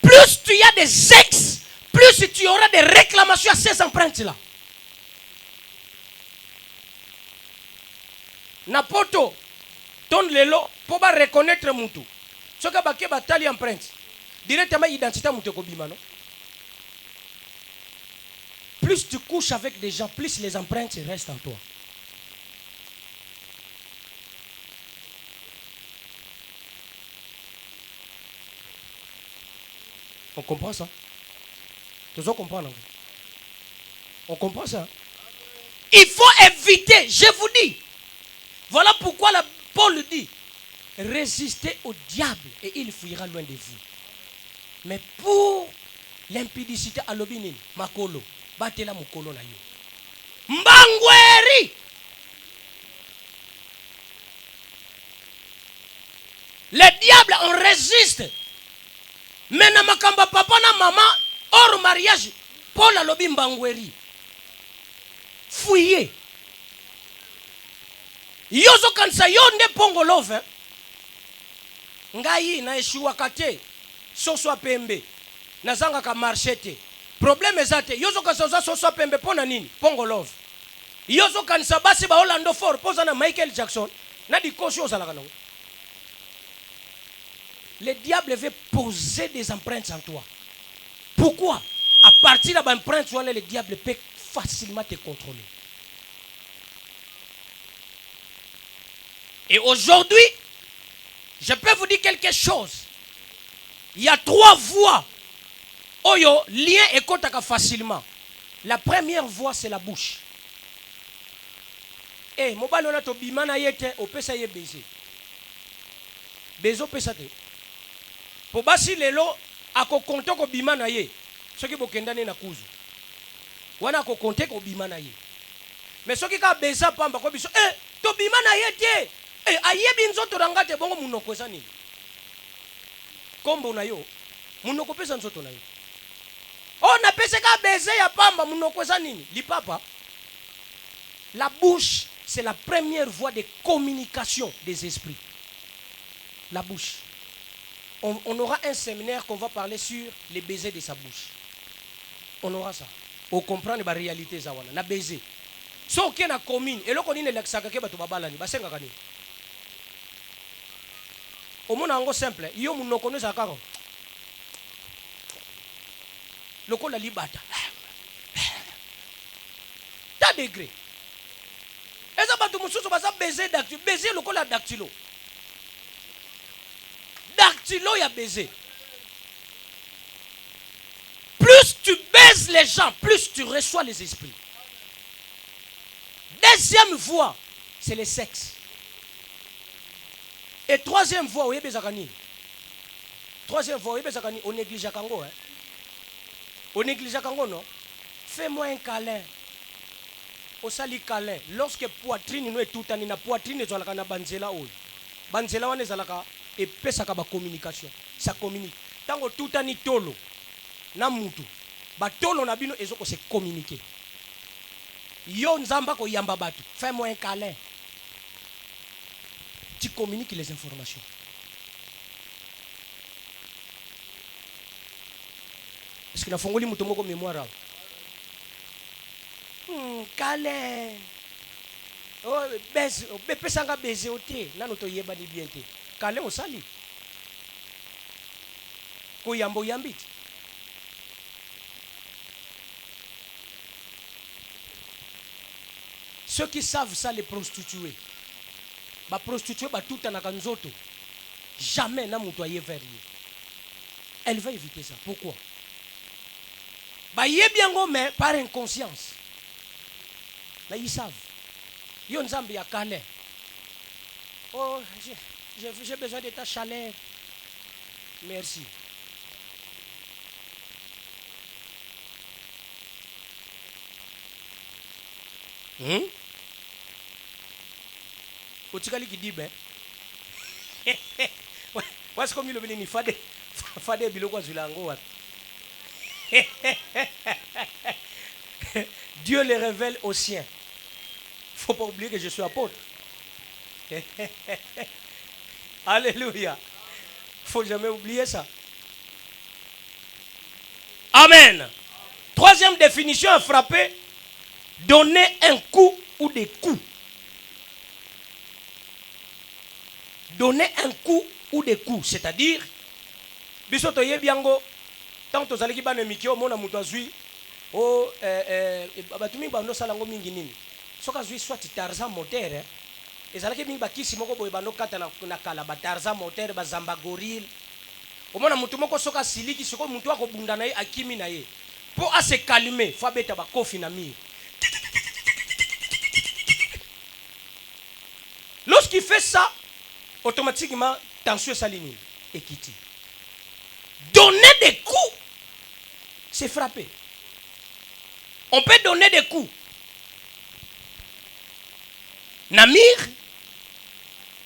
Plus tu as des ex, plus tu auras des réclamations à ces empreintes-là. Napoto, ton lelo, pour reconnaître Moutou. Ce que baké batali empreinte. Directement identité Moutou Kobima, non? Plus tu couches avec des gens, plus les empreintes restent en toi. On comprend ça? Tu dois comprendre. On comprend ça? Il faut éviter, je vous dis. Voilà pourquoi Paul dit, résistez au diable et il fuira loin de vous. Mais pour l'impudicité à l'obinin, makolo, batela mukolo na yo. Mbangweri! Le diable, on résiste. Mais na makamba papa na maman, hors mariage, Paul a lobi mbangweri. fouiller. Yozo kansa yonde pongo love. Ngai na eshiwa kate. Soso pembe. Nazanga ka marchete. Problème ezate. Yozo kansa soso pembe pona nini? Pongo love. Yozo kansa basi ba Orlando Ford posa na Michael Jackson. Na di kosho ozalaka nango. Le diable veut poser des empreintes en toi. Pourquoi? À partir de l'empreinte, le diable peut facilement te contrôler. Et aujourd'hui, je peux vous dire quelque chose. Il y a 3 voies. Oyo, lien et contact facilement. La première voie, c'est la bouche. Eh, mobile on a to bimana yete, o pesa ye baiser. Bezo pesa te. Po basi lelo, ako konto ko bimana ye. Soki bokendane na kuzu. Wana ko konte ko bimana ye. Mais soki ka beza pamba ko biso, to bimana ye te. Ayebi nzoto rangate bongo munoko eza nini? Kombo na yo, munoko pesa nzoto na yo. Oh, na pesa ka beza ya pamba munoko eza nini? Lipapa. La bouche, c'est la première voie de communication des esprits. La bouche. On aura un séminaire qu'on va parler sur les baisers de sa bouche. On aura ça. On comprend la réalité zawana. Na baiser. So qui na commune et loko nini l'aksaka ke batu babala ni basenga kani. Au monde ango simple, yo munoko no zakaro. Loko la libata. Ta degré. Eza batu mususu basa baiser dactylo, baiser loko la dactylo. Dactylo ya baiser. Plus tu baises les gens, plus tu reçois les esprits. Deuxième voie, c'est le sexe. Et troisième voie, oui, bezakani. Troisième voie, oui, bezakani. On néglige Kango, hein. On néglige Kango, non? Fais-moi un câlin. Au sali câlin. Lorsque poitrine nous est tout en poitrine, nous allons banzela ou. Banzela on est alaka et pesaka ba communication. Ça communique. Tant que tout en tolo, na mutu. Ba tolo na bino ezoko se communiquer. Yo nzamba ko yamba batu. Fais-moi un câlin. Tu communiques les informations. Est-ce que la fongoli mutomo ko mémoire? Câlin. Oh, baiser, pesanga baiser au thé. Nano to yeba ni bien thé. Câlin au sali. Ko yambo yambit. Ceux qui savent ça, les prostituées. Les prostituées, tout en akanzoto. Jamais n'a moutoyé vers lui. Elle va éviter ça. Pourquoi? Yé bien mais par inconscience. Là, ils savent. Ils ont Zambia câlin. Oh, j'ai besoin de ta chaleur. Merci. Otikali qui dit ben. What's comme le béni fade biloko zulango wat. Dieu les révèle aux siens. Faut pas oublier que je suis apôtre. Alléluia. Faut jamais oublier ça. Amen. Troisième définition à frapper. Donner un coup ou des coups. Donner un coup ou des coups. C'est-à-dire, bisoto yebiango, tant que vous ban mikio mona muto azui, oh, batumi bando salango mingi nini. Soka zui soit Tarzan moteur, ezalaki mingi bakisi moko boye bando kata na kala ba Tarzan moteur ba zamba gorille. Omona mutu moko soka siliki soko mutu akobunda na ye akimi na ye. Pour à se calmer, faut beta ba kofi na mi. Lorsqu'il fait ça, automatiquement, tension saline et quitte. Donner des coups, c'est frapper. On peut donner des coups. Namir,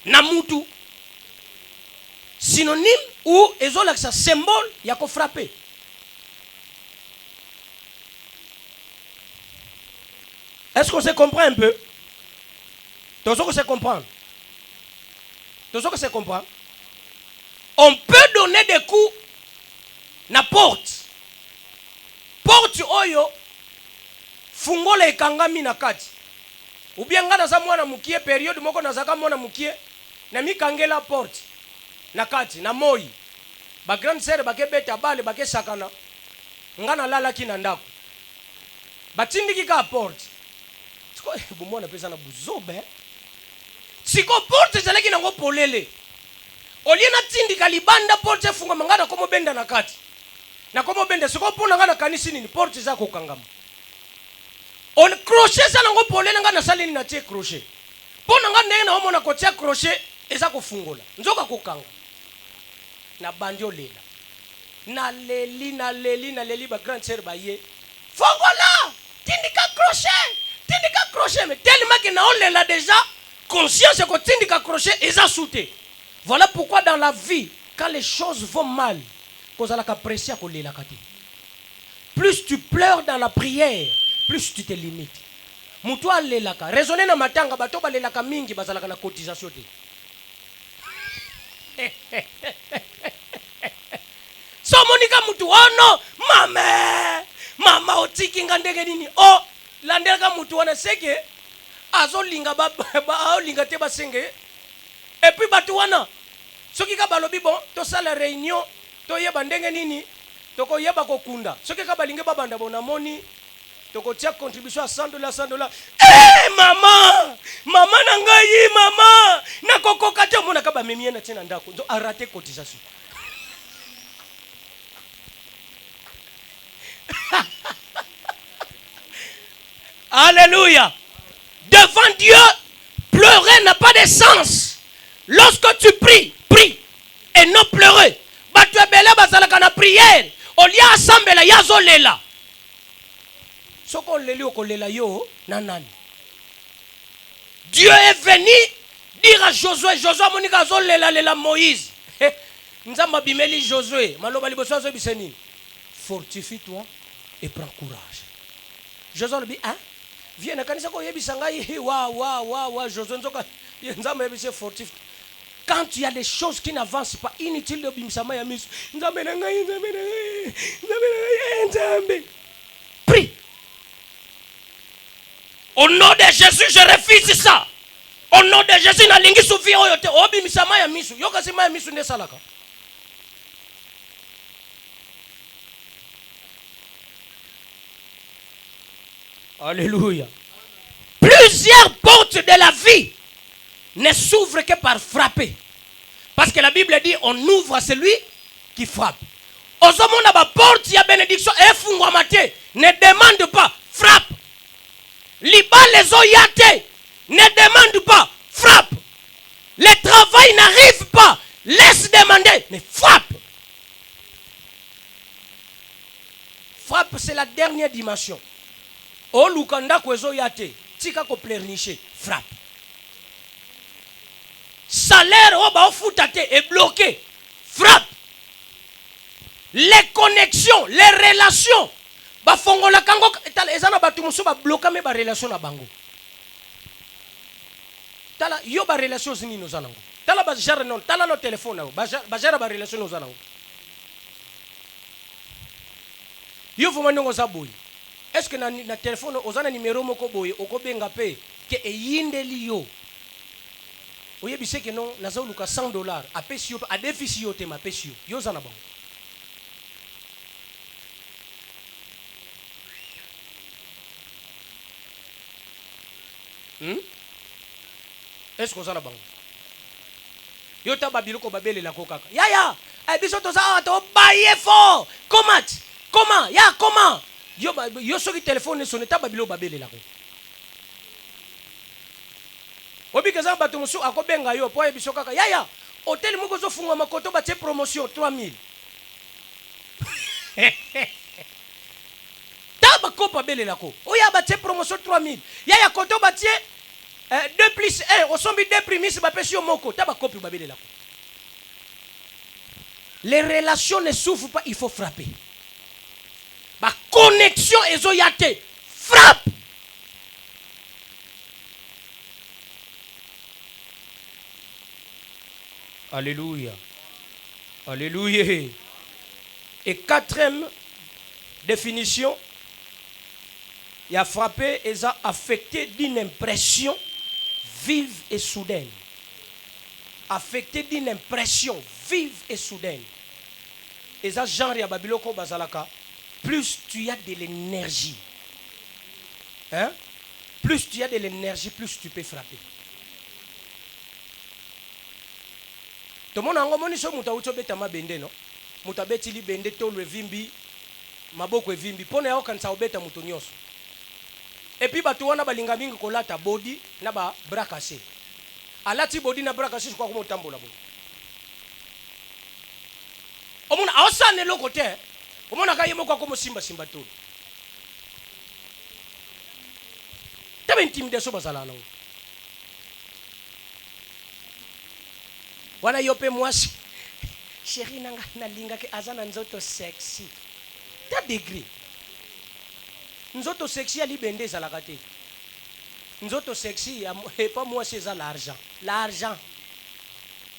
namutu, synonyme ou ezolaxa symbole, il y a qu'à frapper. Est-ce qu'on se comprend un peu? Tout ce que se comprendre. Tout ce que se comprend. On peut donner des coups na porte. Porte oyo fungola ekangami na kati. Ou bien nga naza mwana mukie période moko nazaka mwana mukie na mikangela porte na kati na moi. Ba grande sœur ba kebeta bale ba kesakana. Nga na lala ki na ndako. Batindiki ka porte. Siko bomona pesa na buzobe. Siko porte zalaki na ngo polele. Olie na tindika libanda porte funga mangana komo benda na kati. Na komo benda siko pona nga na kanisi nini porte za ko kangama. On crochet ça nango polele nga na salini na tie crochet. Pona nga ndenge na omona ko tie crochet eza ko fungola. Nzoka ko kanga. Na bandio lela. Na leli ba grande sœur ba ye. Fongola! Tindika crochet mais tellement que na on lela déjà conscience que tindika crochet eza souté. Voilà pourquoi dans la vie quand les choses vont mal, cause la apprécier ko lela kati. Plus tu pleures dans la prière, plus tu te limites. Mutu alelaka raisonner na matanga bato balelaka mingi bazalaka na cotisation te. So monika mutu ono mama otiki ngandege nini o landelaka mutu wana seke azolinga azolinga te basenge et puis batu wana soki ka balobi bon to sala réunion to yeba ndenge nini toko yeba kokunda soki ka balinge babanda bona moni toko tia contribution à $100 mama na ngai mama na kokoka te mona ka ba memie na tina ndako ndo arrêter cotisation. Alléluia. Devant Dieu, pleurer n'a pas de sens. Lorsque tu pries, prie et non pleurer. Ba tu ebele bazalaka na prière. Olia asambela yazolela. Soko leli okolela yo nanani. Dieu est venu dire à Josué monika zolela Moïse. Nzamba bimeli Josué, maloba liboso zo biseni. Fortifie-toi et prends courage. Josué lui dit hein? Viens na kanisa ko yebisa ngai wa Josué nzoka nzamba yebise fortif. Quand il y a des choses qui n'avancent pas, inutile de bimsama ya misu. Nzambe na ngai. Prie. Au nom de Jésus, je refuse ça. Au nom de Jésus, na lingi soufi oyote obimsama ya misu. Yoka sema ya misu nde salaka. Alléluia. Plusieurs portes de la vie ne s'ouvrent que par frapper. Parce que la Bible dit on ouvre à celui qui frappe. Ozomona ba porte ya bénédiction efungwa mate ne demande pas, frappe. Liba les oyate ne demande pas, frappe. Le travail n'arrive pas, laisse demander, mais frappe. Frappe, c'est la dernière dimension. O lukanda kwezo yate tika ko pleurnicher frappe. Salaire o ba ofutate est bloqué, frappe. Les connexions, les relations ba fongola kango ezana batu muso ba bloquer me ba relation na bango. Tala yo ba relation zini no zanango. Tala ba jara non, tala no téléphone na ba jara ba relation no zanango. Yo fumanongo zaboyi. Est-ce que na téléphone ozana numéro moko boye okobenga pe ke eyindeli yo oyebise ke non nazoluka $100 apesi yo a déficit yo te mapesi yo zana bango. Est-ce que ozana bango yo ta babiloko babelela ko kaka ya biso to za to baye fort comment ya comment yo soki téléphone sonne ta babilo babele ko obi kaza bato musu akobenga yo po ebiso kaka ya hôtel moko zo funga makoto ba tie promotion 3000 ta ba ko babele ko oya ba tie promotion 3000 ya koto ba tie 2+1 osombi 2 primis ba pesi yo moko ta ba ko babele ko. Les relations ne souffrent pas, il faut frapper. Ma connexion ezoyate frappe. Alléluia. Alléluia. Et quatrième définition, il a frappé et a affecté d'une impression vive et soudaine. Affecté d'une impression vive et soudaine. Et ça, genre, ya babiloko bazalaka, plus tu as de l'énergie. Hein? Plus tu as de l'énergie, plus tu peux frapper. Tout le monde a dit que muta ucho beta mabende no. Muta beti li bende to le vimbi, maboko e vimbi. Pone yao kanisa obeta muto nyoso. Et puis batu wana balinga mingi kolata body na ba bras cassé. Alati body na bras cassé kwa ko tambola bo. Omuna awasane loko te. Omuna kayemo kwa ko simba simba to. Tabe intimidation bazala na. Wana yope mwasi. Chérie nanga na linga ke azana nzoto sexy. Ta degré. Nzoto sexy ali bende za la kate. Nzoto sexy et pas moi c'est ça l'argent. L'argent.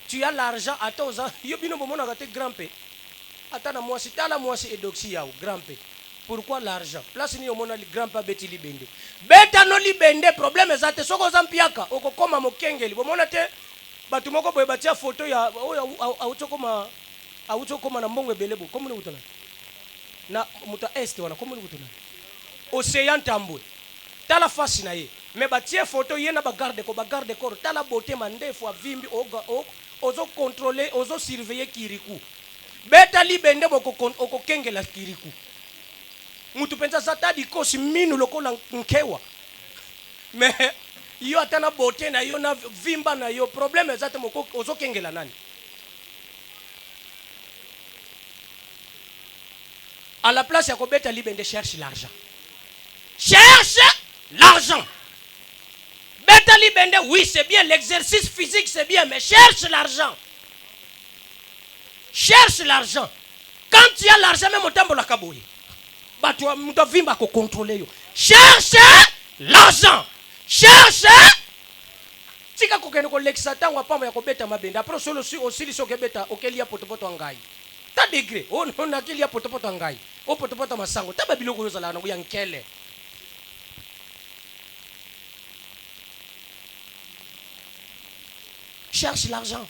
Tu as l'argent à toi yo bino bomona kate grand P. Atana moi c'est tala moi c'est edoxy ya grand P. Pourquoi l'argent? Place ni omona li grand pa beti li bende. Beta no li bende problème za te soko zampiaka okokoma mokengeli bomona te. Batu moko boye batia photo ya auchokoma na mbongo ebelebo komo ni utona na muta este wana komo ni utona océan tambwe tala face na ye mais batia photo ye na ba garde corps tala beauté mandefu avimbi ozo contrôler ozo surveiller kiriku beta libende boko kengela kiriku mutu pensa sata di kosi minu lokola nkewa mais yo atana beauté na yo na vimba na yo problème ezate moko ozo kengela nani. À la place ya kobeta libende cherche l'argent. Cherche l'argent. Beta libende oui c'est bien l'exercice physique c'est bien mais cherche l'argent. Cherche l'argent. Quand tu as l'argent même otambo la kaboyi. Ba tu muta vimba ko contrôler yo. Cherche l'argent. Cherche. Tika kokene ko lexata ngwa pamba ya kobeta mabende. Après solo aussi so kebeta okelia potopoto ngai. Ta degré on a kilia potopoto ngai. O potopoto masango. Ta babiloko yozala na ya nkele. Cherche l'argent.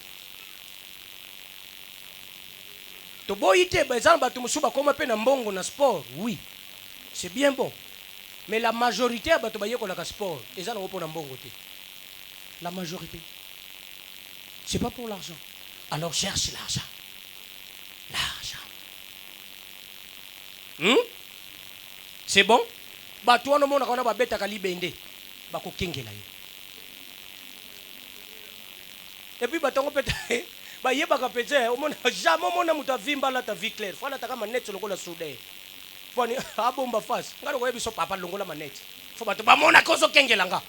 To boyite bazan batu musuba koma pe na mbongo na sport. Oui. C'est bien bon. Mais la majorité a batu baye ko la sport. Ezana ko na mbongo te. La majorité. C'est pas pour l'argent. Alors cherche l'argent. L'argent. C'est bon? Ba toi no mona kona ba beta ka libende. Ba ko kengela yo. Et puis ba tongo peta ba yeba ka pete o mona jamais mona muta vimba la ta vie claire. Fala ta kama net lokola soude. Foni abomba face. Ngalo ko yebiso papa longola maneti. Fo ba to ba mona ko so kengela nga.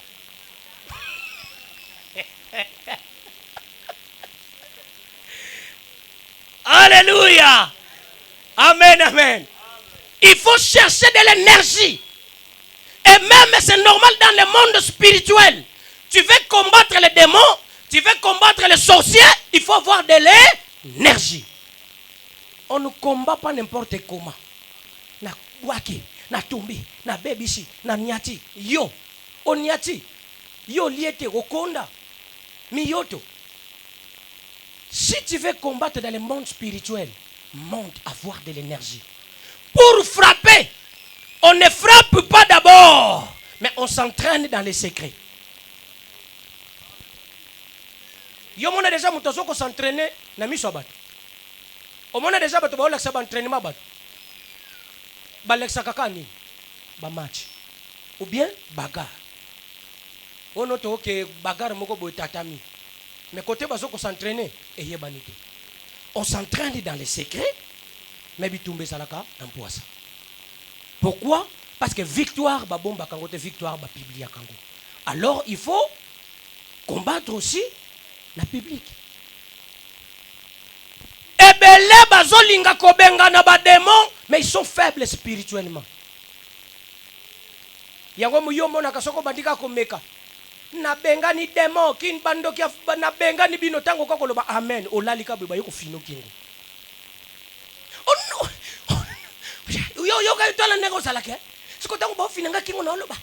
Alléluia. Amen, amen. Il faut chercher de l'énergie. Et même c'est normal dans le monde spirituel. Tu veux combattre les démons, tu veux combattre les sorciers, il faut avoir de l'énergie. On ne combat pas n'importe comment. Na waki, na tumbi, na bebisi, na nyati. Yo, on nyati. Yo liete okonda. Miyoto. Si tu veux combattre dans le monde spirituel, monte avoir de l'énergie. Pour frapper, on ne frappe pas d'abord, mais on s'entraîne dans les secrets. Yo mona déjà mutazoko s'entraîner na miso bat. O mona déjà bato ba olaksa ba entraînement bat. Ba leksa kakani ba match. Ou bien bagarre. On note que bagarre moko boy tatami. Mais côté bazoko s'entraîner et yebanité. On s'entraîne dans les secrets, mais bitumbe salaka en poisson. Pourquoi? Parce que victoire ba bomba kangote victoire ba biblia kango. Alors il faut combattre aussi la public. Ebele bazolinga kobenga na ba démons, mais ils sont faibles spirituellement. Yango muyo mona kasoko bandika ko meka. na bengani demo kin bandoki na bengani bino tango kako loba amen olali ka beba yoko fino kingo. Oh no. Yo ka tola nego salake. Siko tango ba fina nga kingo na loba.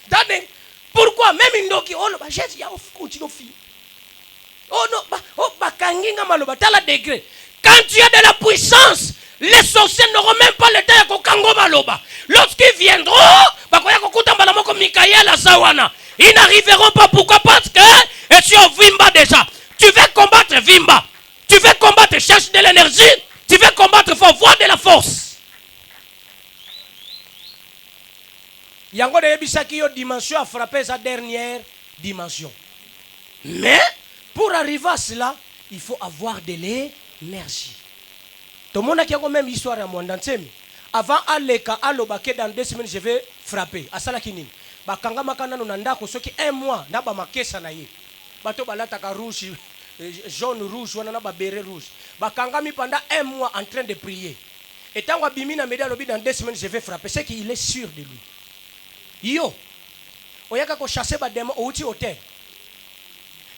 Dane pourquoi même ndoki oloba Jésus ya continue fi. Oh non, bakanginga maloba tala degré. Quand tu as de la puissance, les sorciers n'auront même pas le temps de kokango maloba. Lorsqu'ils viendront, bakoya kokuta mbalamoko Mikaël azawana. Ils n'arriveront pas. Pourquoi? Parce que et sur Vimba déjà. Tu veux combattre Vimba. Tu veux combattre, cherche de l'énergie. Tu veux combattre, il faut voir de la force. Yango de yebisaki yo dimension a frappé sa dernière dimension. Mais pour arriver à cela, il faut avoir de l'énergie. Tout le monde a quand même histoire à moi. Avant Aleka, Alobake, dans 2 semaines, je vais frapper. À Salakinine. Bakanga makana no nanda ko soki 1 mois na ba makesa na ye. Bato balata ka rouge, jaune rouge, wana na ba béret rouge. Bakanga mi pendant 1 mois en train de prier. Et tant que na média lobi dans 2 semaines, je vais frapper. C'est qu'il est sûr de lui. Yo. Oyaka ko chasser ba démon outi hôtel.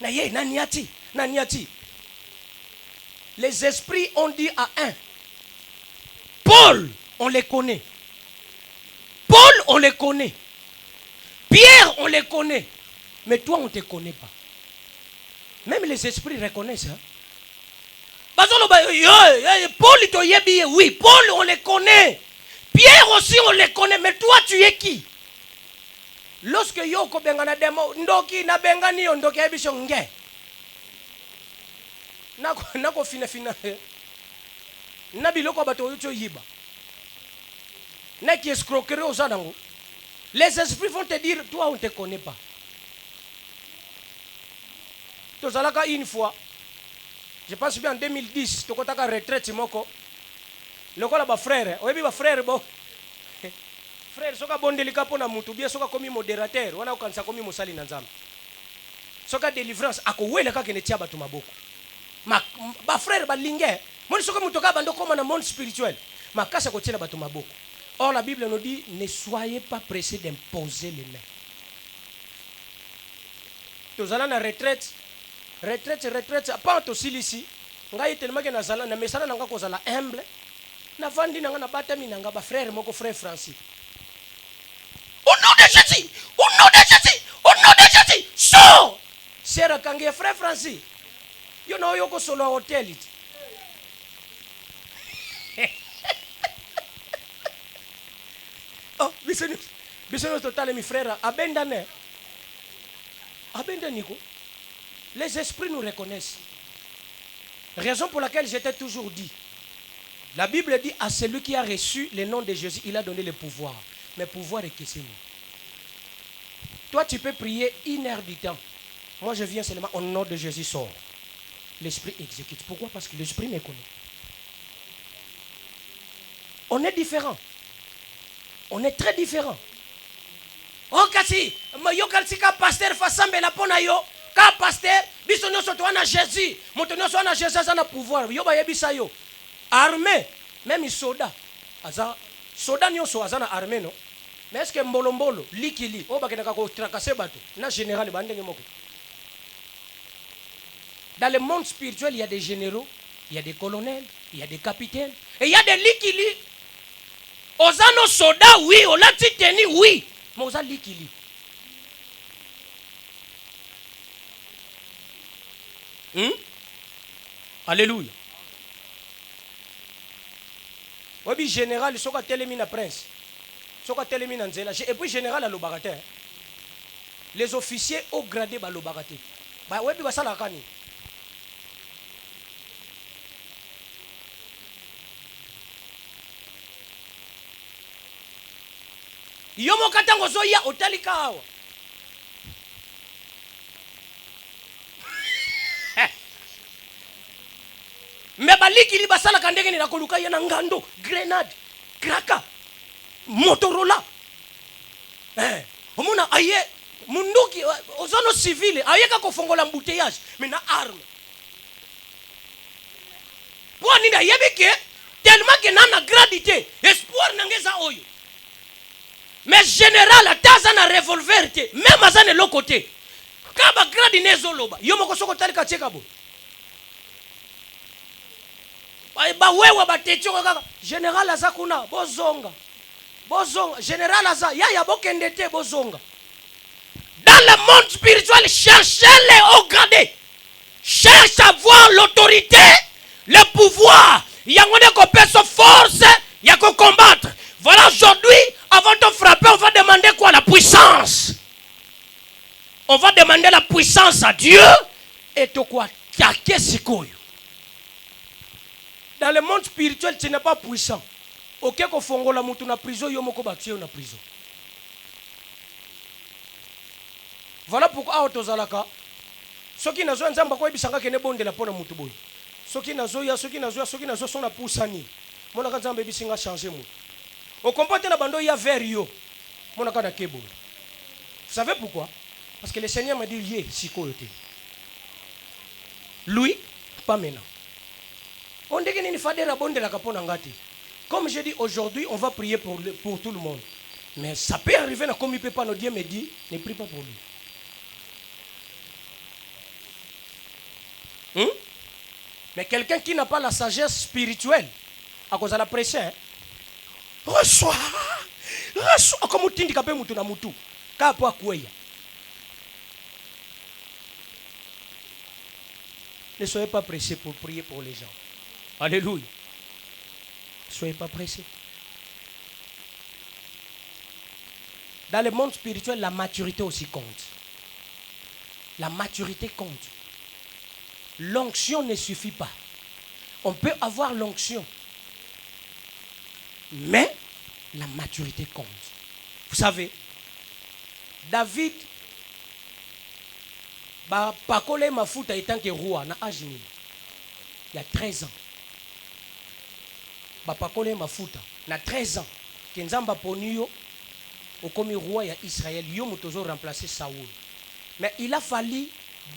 Na ye naniati. Les esprits ont dit à un. Paul, on les connaît. Paul, on les connaît. Pierre, on les connaît. Mais toi, on ne te connaît pas. Même les esprits reconnaissent. Hein? Paul, oui, Paul, on les connaît. Pierre aussi, on les connaît. Mais toi, tu es qui? Lorsque yoko bengana demo, ndoki na bengani yo ndoki ebisho nge. Nako fina. Nabi loko bato yocho yiba. Neki escroquerie aux adango. Les esprits vont te dire, toi on ne te connaît pas. Tozalaka une fois, je pense bien en 2010, tokotaka retraite moko. Lokola ba frère, oyebi ba frère bo. Frère soka bondelika pona mutu bien soka komi modérateur, wana okanisa komi mosali na nzambe. Soka délivrance akowela kaka ne tia bato maboko. Ba frère ba lingé, moni soka mutu ka bando koma na monde spirituel. Makasa ko tia bato maboko. Or la Bible nous dit ne soyez pas pressés d'imposer les mains. Tozala na retraite, pas to silisi. Ngai tellement que nazala na mesala nanga ko zala humble. Na vandi nanga na batami nanga ba frère moko frère Francis. Au nom de Jésus! Au nom de Jésus! Au nom de Jésus! Sors! Sera kange frère Francis. Yo na yoko solo hotel it. Oh, bisous total mes frères, abandonnez. Abandonnez-vous. Les esprits nous reconnaissent. Raison pour laquelle j'étais toujours dit. La Bible dit à celui qui a reçu le nom de Jésus, il a donné le pouvoir. Mais pouvoir est que c'est nous. Toi, tu peux prier 1 heure du temps. Moi, je viens seulement au nom de Jésus sort. L'esprit exécute. Pourquoi? Parce que l'esprit me connaît. On est différents. On est très différents. Oh, kasi, yo kalsi ka pasteur fasambe la pona yo, ka pasteur, biso nyoso to na Jésus, moto nyoso na Jésus na pouvoir. Yo ba yebisa yo. Armée, même soda. Aza soda nyoso azana armée no. Mais est-ce que mbolombolo, likili, o bakena ka ko tracasser bato, na général bandenge moko. Dans le monde spirituel, il y a des généraux, il y a des colonels, il y a des capitaines, et il y a des likili. Ozano soda, oui. Olati teni, oui. Mais oza likili. Alléluia. Oui, général, soka telemina prince. Soka telemina nzela. Et puis général à l'obagaté. Les officiers au gradé à l'obagaté. Bah, oui, bah, ça la kani. Yomo katango zoya otalika hawa. Mebaliki li basala kandenge ni nakoluka yana ngando, grenade, kraka, Motorola. Omuna aye munduki ozono civile ayeka kofongola mbouteillage mais na arme. Pour nina yebike tellement que nana gradité espoir nangeza oyo. Mais général ataza na revolver te, même aza ne l'autre côté. Kaba grade nezo loba, yo moko soko tali ka cheka bo. Ba wewe ba techo kaka. Général aza kuna bozonga. Bozonga, général aza ya bokende te bozonga. Dans le monde spirituel, cherchez les hauts gradés. Cherche à voir l'autorité, le pouvoir. Il y a qu'on peut se force, il y a qu'on combattre. Voilà, aujourd'hui, avant de frapper, on va demander quoi? La puissance. On va demander la puissance à Dieu. Et de quoi? Dans le monde spirituel, tu n'es pas puissant. Ok, qu'on fongo la moutou na prison, yo moko battu na prison. Voilà pourquoi autozalaka. Soki nazo nzamba kwa bisanga kene bonde la pona mutu boy. Soki nazo son na pusani. Mona ka nzamba bisinga changer mu. Au comporte na bando ya vers yo. Mona ka na kebo. Vous savez pourquoi? Parce que le Seigneur m'a dit yé sikoyote. Lui pas maintenant. On dit que ni fadera bonde la kapona ngati. Comme je dis aujourd'hui, on va prier pour tout le monde. Mais ça peut arriver comme il peut pas nous dire me dit, ne prie pas pour lui. Mais quelqu'un qui n'a pas la sagesse spirituelle, à cause de la pression, reçoit, comme tu dis, ne soyez pas pressés pour prier pour les gens. Alléluia. Ne soyez pas pressés. Dans le monde spirituel, la maturité aussi compte. La maturité compte. L'onction ne suffit pas. On peut avoir l'onction, mais la maturité compte. Vous savez, David, pakole mafuta étant que roi, na âge il y a 13 ans. Pakole mafuta, na 13 ans. Kenzamba poniyo, au comme roi ya Israël, yo mutozo remplacer Saoul. Mais il a fallu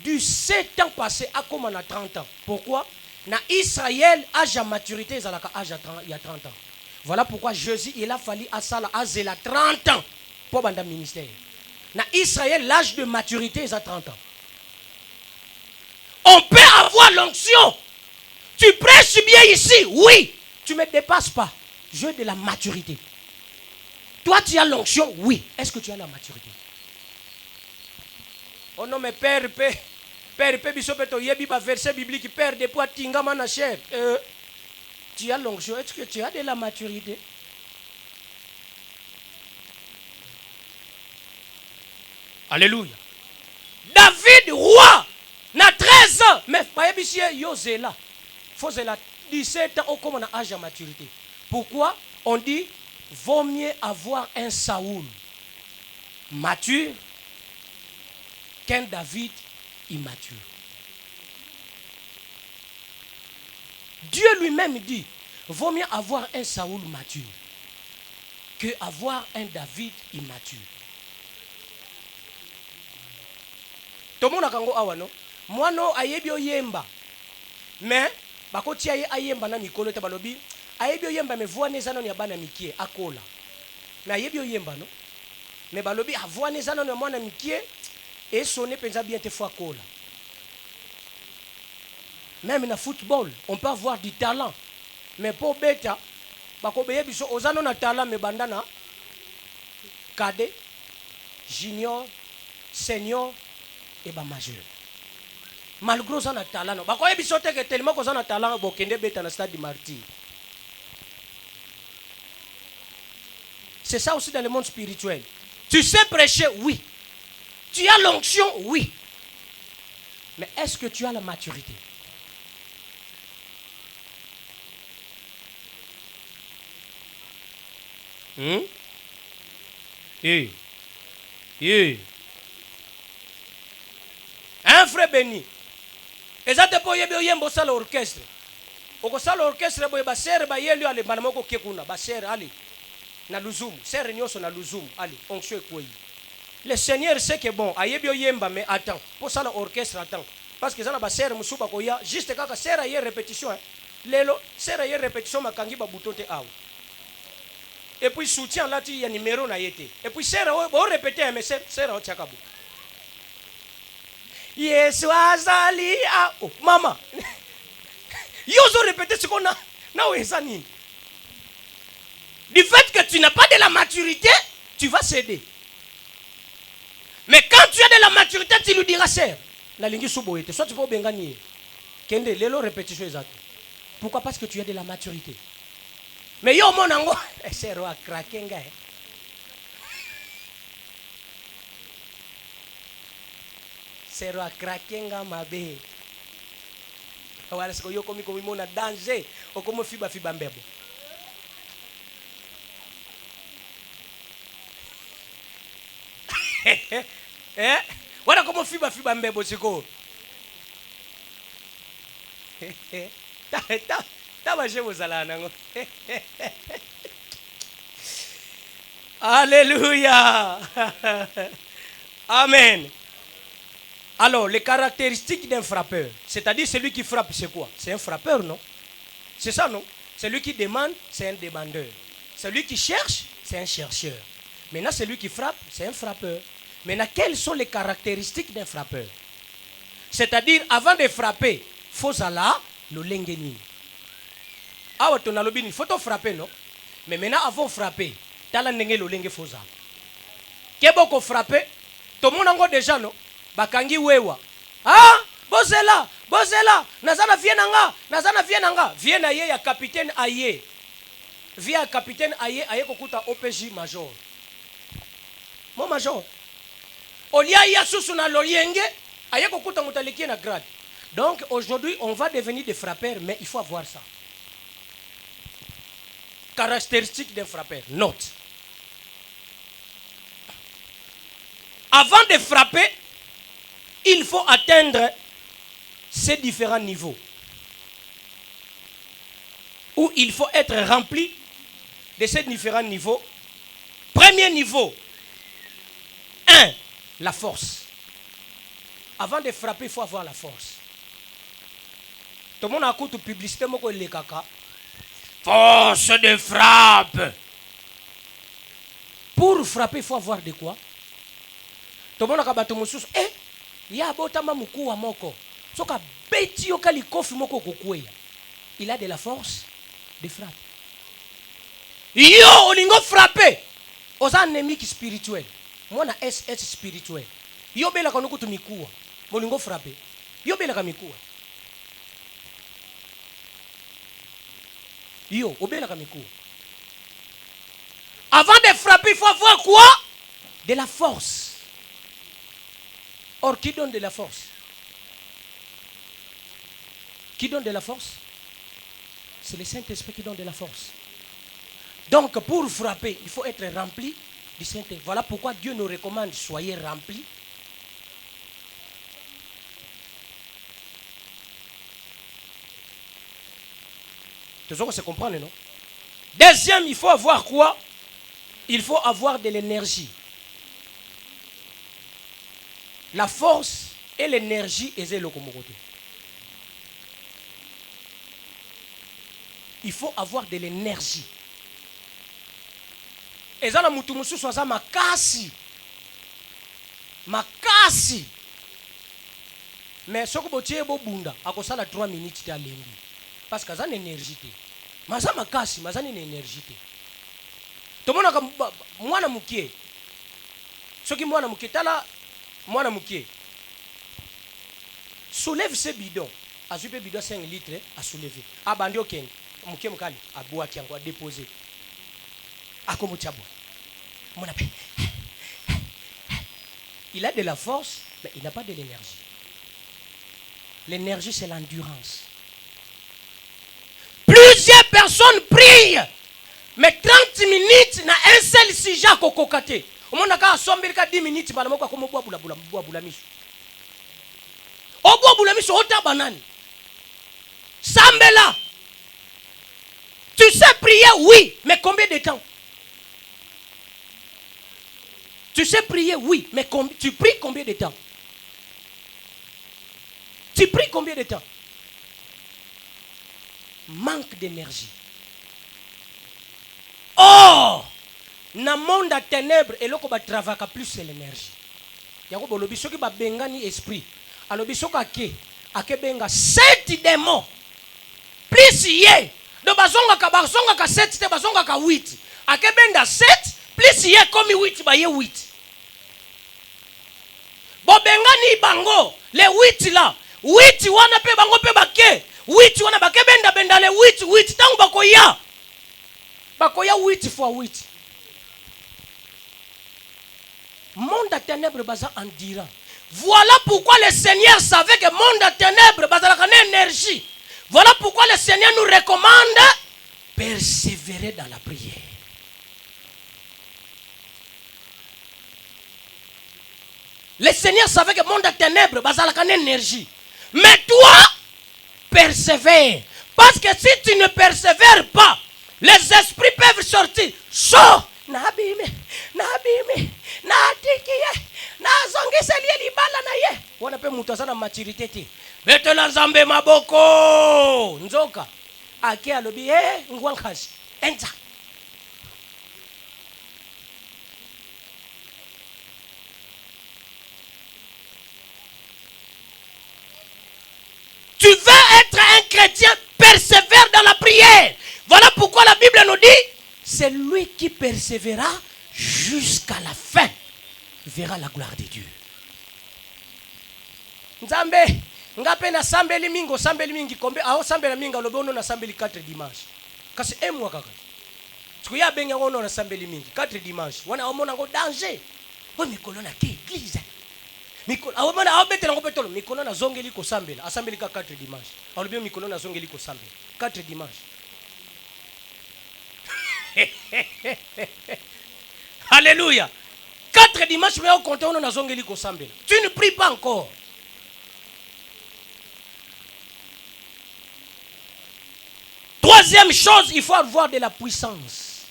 du 7 ans passé à comme on a 30 ans. Pourquoi? Na Israël, âge à maturité, il y a 30 ans. Voilà pourquoi Jésus, il a fallu à ça, à 30 ans pour le ministère. Na Israël, l'âge de maturité, il y a 30 ans. On peut avoir l'onction. Tu prêches bien ici, oui. Tu ne me dépasses pas. J'ai de la maturité. Toi, tu as l'onction, oui. Est-ce que tu as la maturité? Oh non, mais Père, bisopeto, yebi ba verset biblique, Père, de poids tingama na cher. Tu as l'onction, est-ce que tu as de la maturité? Alléluia. David, roi, n'a 13 ans, mais pas yebi Yozela. Faut zela 17 ans, comme on a âge à maturité. Pourquoi? On dit, vaut mieux avoir un Saoul mature qu'un David immature. Dieu lui-même dit, vaut mieux avoir un Saoul mature que avoir un David immature. Tout le monde a kango awa no. Moi no ayebi oyemba. Mais bakoti ayemba na mikolo te balobi ayebi oyemba me voix nezano ni abana mikie akola. Mais ayebi oyemba no. Mais balobi voix nezano ni mwana mikie et sonner penza bien te fois cola. Même dans le football, on peut avoir du talent. Mais pour bêta, bakobeye biso ozano na talent me bandana cadet, junior, senior et majeur. Malgré ozana talent, bakoye biso te que tellement kozana talent bokende beta na stade du martyr. C'est ça aussi dans le monde spirituel. Tu sais prêcher, oui. Tu as l'onction, oui. Mais est-ce que tu as la maturité? Un frère béni. Ezate po yebe oyembo sala orchestre. Oko sala orchestre boye ba serre ba yeli ale banamoko kekuna ba serre ale. Na luzumu, serre nyoso na luzumu ale onction ekoyi. Le Seigneur sait que bon, ayebi oyemba mais attends, pour ça l'orchestre attend. Parce que ça na ba serre musuba ko ya juste kaka serre aye répétition. Lelo serre aye répétition makangi ba bouton te awa. Et puis soutien là, il y a numéro na yete. Et puis sœur, on répéter, mais sœur, on tchakabo. Yesu azali a oh maman. Yozo répéter ce qu'on a. Na wezani. Du fait que tu n'as pas de la maturité, tu vas céder. Mais quand tu as de la maturité, tu lui diras sœur, la lingi souboete, soit tu peux bien gagner. Kende lelo répétition exacte. Pourquoi? Parce que tu as de la maturité. Mais yo mon ango, sœur a craqué nga. Sœur a craqué nga mabe. Wala siko yo komi komi mona danger, o komo fiba mbebo. Wala komo fiba mbebo siko. Alléluia. Amen. Alors, les caractéristiques d'un frappeur, c'est-à-dire celui qui frappe, c'est quoi? C'est un frappeur, non? C'est ça, non? Celui qui demande, c'est un demandeur. Celui qui cherche, c'est un chercheur. Maintenant, celui qui frappe, c'est un frappeur. Maintenant, quelles sont les caractéristiques d'un frappeur? C'est-à-dire, avant de frapper, Fozala, le lengeni. Ah, tu as il faut te frapper, non? Mais maintenant, avant de frapper, tu as le lenge Fozala. Qu'est-ce que tu frapper? Tout le monde a déjà, non? Bakangi wewa. Ah, bozela, nazana vienanga. Viena ye ya capitaine Aye. Via capitaine Aye kokuta OPJ major. Mon major. Olia ya susu na lolienge, Aye kokuta mutaliki na grade. Donc aujourd'hui, on va devenir des frappeurs, mais il faut avoir ça. Caractéristique d'un frappeur. Note. Avant de frapper, il faut atteindre ces différents niveaux. Où il faut être rempli de ces différents niveaux. Premier niveau. 1. La force. Avant de frapper, il faut avoir la force. Tout le monde a écouté publicité, les caca. Force de frappe. Pour frapper, il faut avoir de quoi? Tout le monde a battu mon sous. Ya botama mukuu wa moko. Soka beti yoka likofi moko kukueya. Il a de la force de frappe. Yo, olingo frappe. Oza anémique spirituel. Moi na SS spirituel. Yo bela kanuku tu mikuwa. Olingo frappe. Yo bela kamikuwa. Yo, obela kamikuwa. Avant de frapper, il faut avoir quoi? De la force. Or, qui donne de la force? Qui donne de la force? C'est le Saint-Esprit qui donne de la force. Donc, pour frapper, il faut être rempli du Saint-Esprit. Voilà pourquoi Dieu nous recommande, soyez remplis. Tout ça, on se comprend, non? Deuxième, il faut avoir quoi? Il faut avoir de l'énergie. La force et l'énergie est le côté. Il faut avoir de l'énergie. Et ça, la mutumusu soit ça makasi. Makasi. Mais ce que vous avez bunda, à cause de 3 minutes de lundi. Parce que ça une énergie. Mais ça makasi, mais ça une énergie. Tout le monde a moi na mukie. Ce qui moi na mukie, tala moi na mukie. Soulève ce bidon. Azupe bidon 5 litres à soulever. Abandi oken. Mukie mukali aboa kiango a déposer. Akomo tiabo. Mon appel. Il a de la force, mais il n'a pas de l'énergie. L'énergie, c'est l'endurance. Plusieurs personnes prient, mais 30 minutes n'a un seul sujet à kokokate. Au monde a sombre 10 minutes, par le mot comme bois boulamisu. Au bois boulamisu, au tabanani. Sambela. Tu sais prier, oui, mais combien de temps? Tu sais prier, oui, mais tu pries combien de temps? Tu pries combien de temps? Manque d'énergie. Oh! na monde à ténèbres eloko ba travaka plus c'est l'énergie. Yango bolobi soki ba bengani esprit. Alobi soka ake benga 7 démons. Plus yé. Do bazonga ka 7 te bazonga ka 8. Ake benda 7 plus yé comme 8 ba yé 8. Bo bengani bango les 8 là. 8 wana pe bango pe bake. 8 wana bake benda les 8 tango bakoya. Bakoya 8 fois 8. Monde à ténèbres baza en dirant. Voilà pourquoi le Seigneur savait que monde à ténèbres baza la énergie. Voilà pourquoi le Seigneur nous recommande persévérer dans la prière. Le Seigneur savait que monde à ténèbres baza la énergie. Mais toi, persévère. Parce que si tu ne persévères pas, les esprits peuvent sortir. Sors. Nabime. Natikiye. Nazongiselie libala na ye. Wana pe mutu azana maturité te. Bete la nzambe maboko. Nzoka. Ake alobi ngwankazi. Enza. Tu veux être un chrétien, persévère dans la prière. Voilà pourquoi la Bible nous dit, c'est lui qui persévérera jusqu'à la fin verra la gloire de Dieu. Nzambe, ngape na sambeli mingi kombe, ao sambela minga lobono na sambeli 4 dimanche. Kasi mois kaka. Tukuya benga ono na sambeli mingi 4 dimanche. Wana omona ngo danger. O mikolo na ke église. Mikolo awomona awbetela ngo petolo mikolo na zongeli ko sambela, asambeli ka 4 dimanche. Alobio mikolo na zongeli ko sambela 4 dimanche. Alléluia. 4 dimanches, mais au compte, on a zongeli ko sambela. Tu ne pries pas encore. Troisième chose, il faut avoir de la puissance.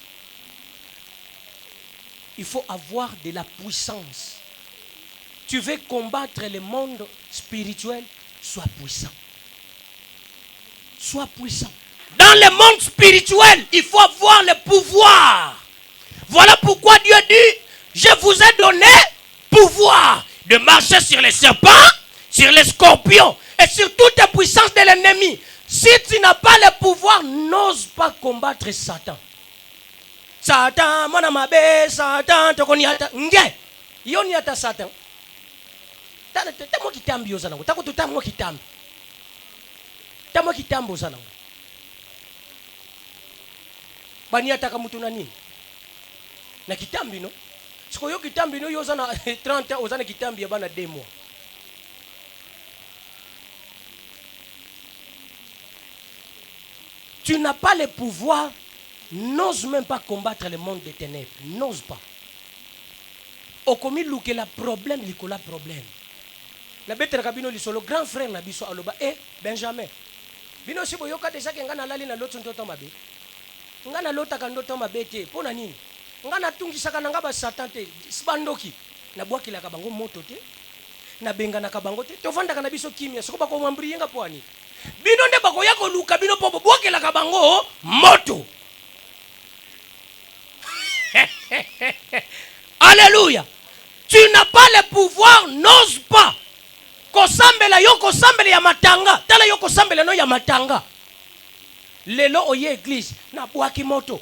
Il faut avoir de la puissance. Tu veux combattre le monde spirituel, sois puissant. Sois puissant. Dans le monde spirituel, il faut avoir le pouvoir. Voilà pourquoi Dieu dit, je vous ai donné pouvoir de marcher sur les serpents, sur les scorpions et sur toute la puissance de l'ennemi. Si tu n'as pas le pouvoir, n'ose pas combattre Satan. Satan, mon amabe, Satan, tokoniata, nge, yoniata Satan. Tamo kitambi yozana, tako tutamo kitambi. Tamo kitambi yozana. Baniata kamutu na nini? Na kitambi no? Siko yo kitambi no yozana 30 ans, ozana kitambi ya bana 2 mois. Tu n'as pas le pouvoir, n'ose même pas combattre le monde des ténèbres. N'ose pas. Okomi luke la problème, likola problème. Na betre kabino lisolo grand frère na biso aloba Benjamin. Bino sibo yoka déjà ke ngana lali na lotu ndoto mabe. Ngana lota ka ndoto mabe te. Pona nini? Ngana tungisaka na ngaba Satan te. Sibandoki. Na bwaki la kabango moto te. Na benga na kabango te. Tovanda kana biso kimia. Soko bako mwambri nga poani. Bino nde bako yako luka bino popo bwaki la kabango moto. Alléluia. Tu n'as pas le pouvoir, n'ose pas. Kosambela yoko sambela ya matanga. Tala yoko sambela no ya matanga. Lelo oye église na bwaki moto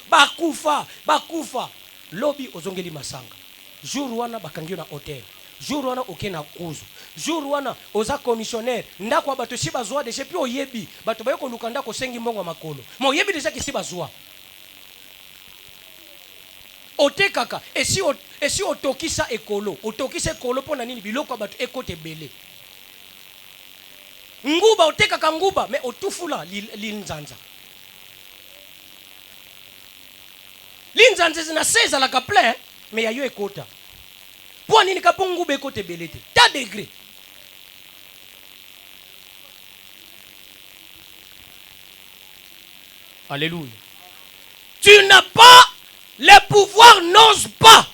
bakufa lobi ozongeli masanga jour wana bakangio na hotel jour wana okena kuzu jour wana oza commissionnaire ndako bato si bazwa de puis oyebi bato bayoko lukanda ko sengi mbongo makolo mo oyebi déjà que si bazwa ote kaka esi otokisa ekolo pona nini biloko bato ekote belé nguba otekaka nguba mais otufula linzanza zina 16 la plein mais ya yo ekota po nini ka nguba ekote belete ta degré. Alléluia. Tu n'as pas le pouvoir, n'ose pas.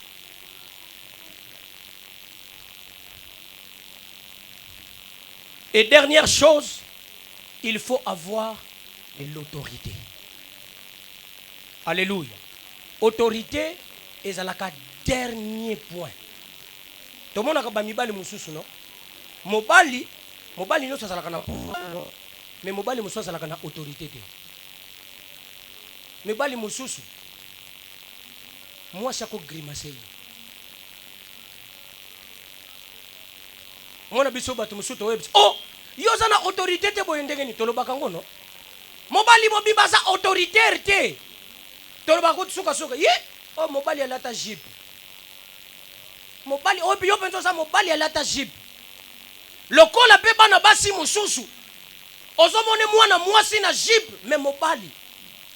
Et dernière chose, il faut avoir de l'autorité. Alléluia. autorité ezalaka dernier point. Tomonaka ba mibali mususu non? Mobali nyonso azalaka na pouvoir. Mais mobali mususu azalaka na autorité te. Mibali mususu moi chaque grimacer. Mona biso batu mususu to webs. Oh, yo za na autorité te boye ndenge ni tolobaka ngo no? Mobali mobiba za autoritaire te. Tolobaka suka suka. Ye, oh mobali alata jib. Mobali obi yo penzo za mobali alata jib. Lokola pe bana basi mususu. Ozomone mwana mwasi na jib me mobali.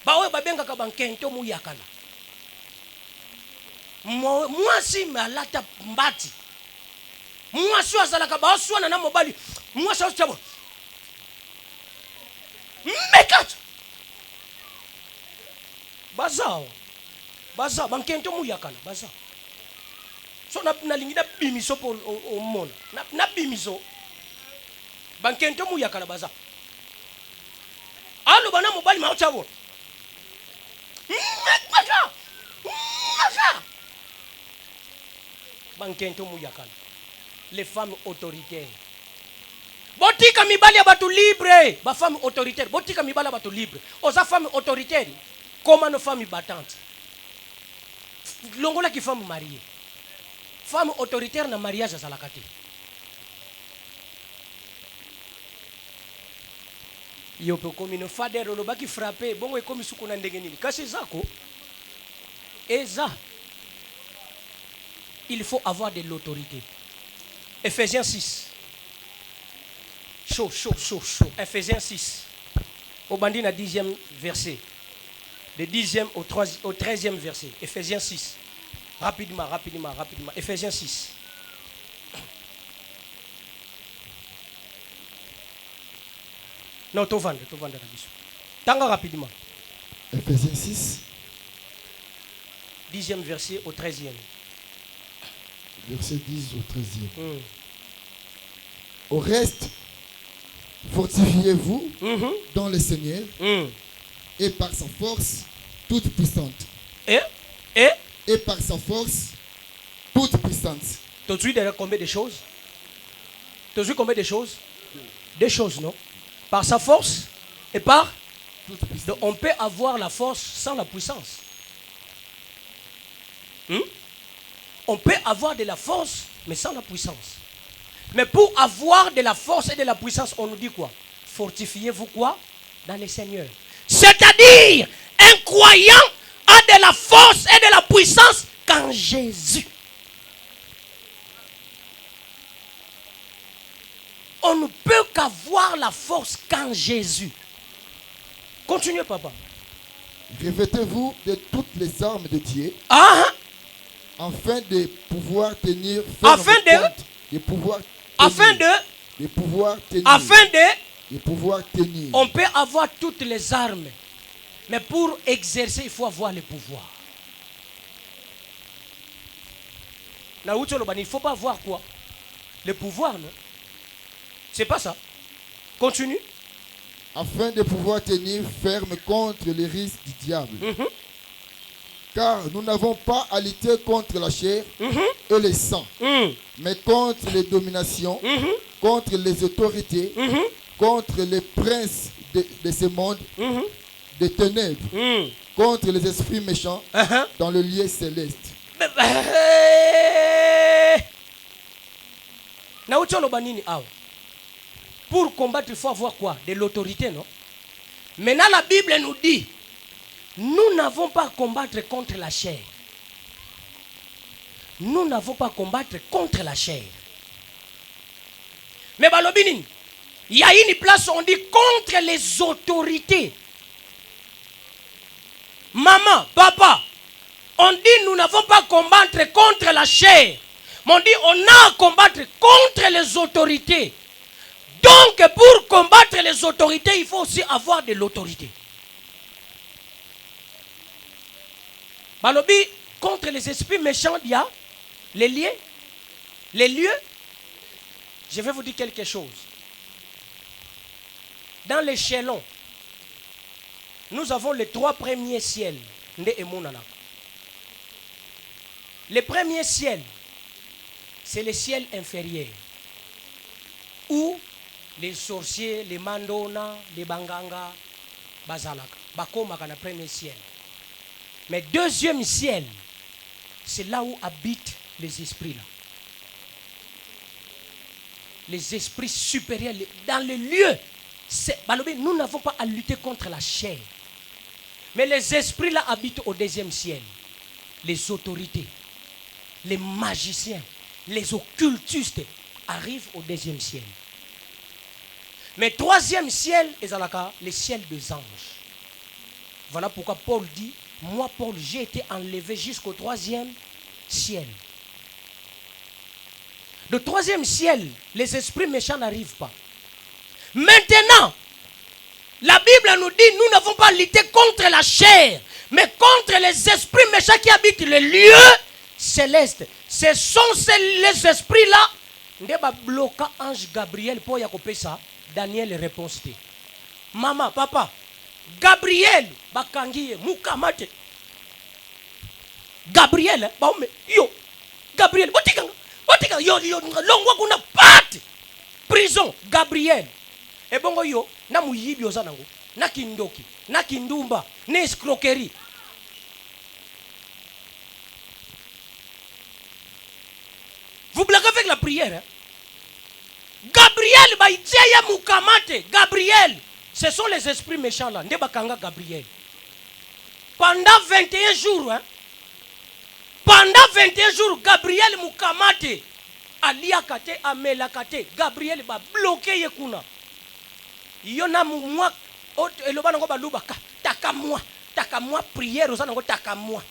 Bawe babengaka bankento muyakala. Mwasi me alata mbati. Mwasi azalaka baoswana na mobali. Mwasi osabo. Mekato. Baza bankento muyakala baza. So na lingida bimiso po o mona. Na bimiso. Bankento muyakala baza. Alo bana mobali ma osabo. Bankento muyakala. Les femmes autoritaires. Botika mibali ya batu libre. Ba femme autoritaire. Botika mibali ya batu libre. Oza femme autoritaire. Comment nos femmes battantes. Longola qui femme mariée. Femme autoritaire na mariage à la kate. Yo pe comme une fader lo baki frapper bongo e comme suku na ndenge nini. Kasi zako eza. Il faut avoir de l'autorité. Ephésiens 6. Chaud. Ephésiens 6. Au bandit na 10e verset. De 10e au 13e verset. Ephésiens 6. Rapidement. Ephésiens 6. Non, tu vends la biso. Tanga rapidement. Ephésiens 6. 10e verset au 13e. Verset 10 au 13e. Au reste, fortifiez-vous dans le Seigneur et par sa force toute puissante. Et par sa force toute puissante. Tu as vu combien de choses? Tu as vu combien de choses? Des choses, non? Par sa force et par toute puissance. Donc on peut avoir la force sans la puissance. On peut avoir de la force, mais sans la puissance. Mais pour avoir de la force et de la puissance, on nous dit quoi? Fortifiez-vous quoi? Dans le Seigneur. C'est-à-dire, un croyant a de la force et de la puissance qu'en Jésus. On ne peut qu'avoir la force qu'en Jésus. Continuez, papa. Revêtez-vous de toutes les armes de Dieu. Afin de pouvoir tenir tenir. On peut avoir toutes les armes, mais pour exercer, il faut avoir le pouvoir. Il ne faut pas avoir quoi? Le pouvoir, non? C'est pas ça. Continue. Afin de pouvoir tenir ferme contre les risques du diable. Car nous n'avons pas à lutter contre la chair et le sang, mais contre les dominations, contre les autorités, contre les princes de ce monde, des ténèbres, contre les esprits méchants dans le lieu céleste. Pour combattre, il faut avoir quoi? De l'autorité, non? Maintenant, la Bible nous dit, nous n'avons pas à combattre contre la chair. Nous n'avons pas à combattre contre la chair. Mais balobini, il y a une place où on dit contre les autorités. Maman, papa, on dit nous n'avons pas à combattre contre la chair. Mais on dit on a à combattre contre les autorités. Donc pour combattre les autorités, il faut aussi avoir de l'autorité. Balobi, contre les esprits méchants, il y a les lieux. Les lieux, je vais vous dire quelque chose. Dans l'échelon, nous avons les 3 premiers ciels. Le premier ciel, c'est le ciel inférieur. Où les sorciers, les mandona, les banganga, bazalaka, bakomaka na premier ciel. Mais deuxième ciel, c'est là où habitent les esprits là. Les esprits supérieurs, dans le lieu. Nous n'avons pas à lutter contre la chair. Mais les esprits là habitent au deuxième ciel. Les autorités, les magiciens, les occultistes arrivent au deuxième ciel. Mais troisième ciel, les ciels des anges. Voilà pourquoi Paul dit, moi Paul, j'ai été enlevé jusqu'au troisième ciel. Le troisième ciel, les esprits méchants n'arrivent pas. Maintenant, la Bible nous dit, nous n'avons pas lutté contre la chair, mais contre les esprits méchants qui habitent les lieux célestes. Ce sont les esprits-là. Ndeba bloqué ange Gabriel pour yakope ça. Daniel réponse. Maman, papa, Gabriel, bakangiye, mukamate. Gabriel, yo, Gabriel, botika, yo, longwa kuna pati. Prison, Gabriel. Et bongo yo, na muyibi ozanango, na kindoki, na kindumba, na escroquerie. Vous blaguez avec la prière, hein? Gabriel, baïtiaya mukamate. Gabriel, ce sont les esprits méchants là. Ndebakanga Gabriel. Pendant 21 jours, hein? Pendant 21 jours, Gabriel mukamate. Aliakate, amelakate. Gabriel ba bloqué yekuna. Yona moi, elobanango balubaka. Taka moi prière ozanango taka moi.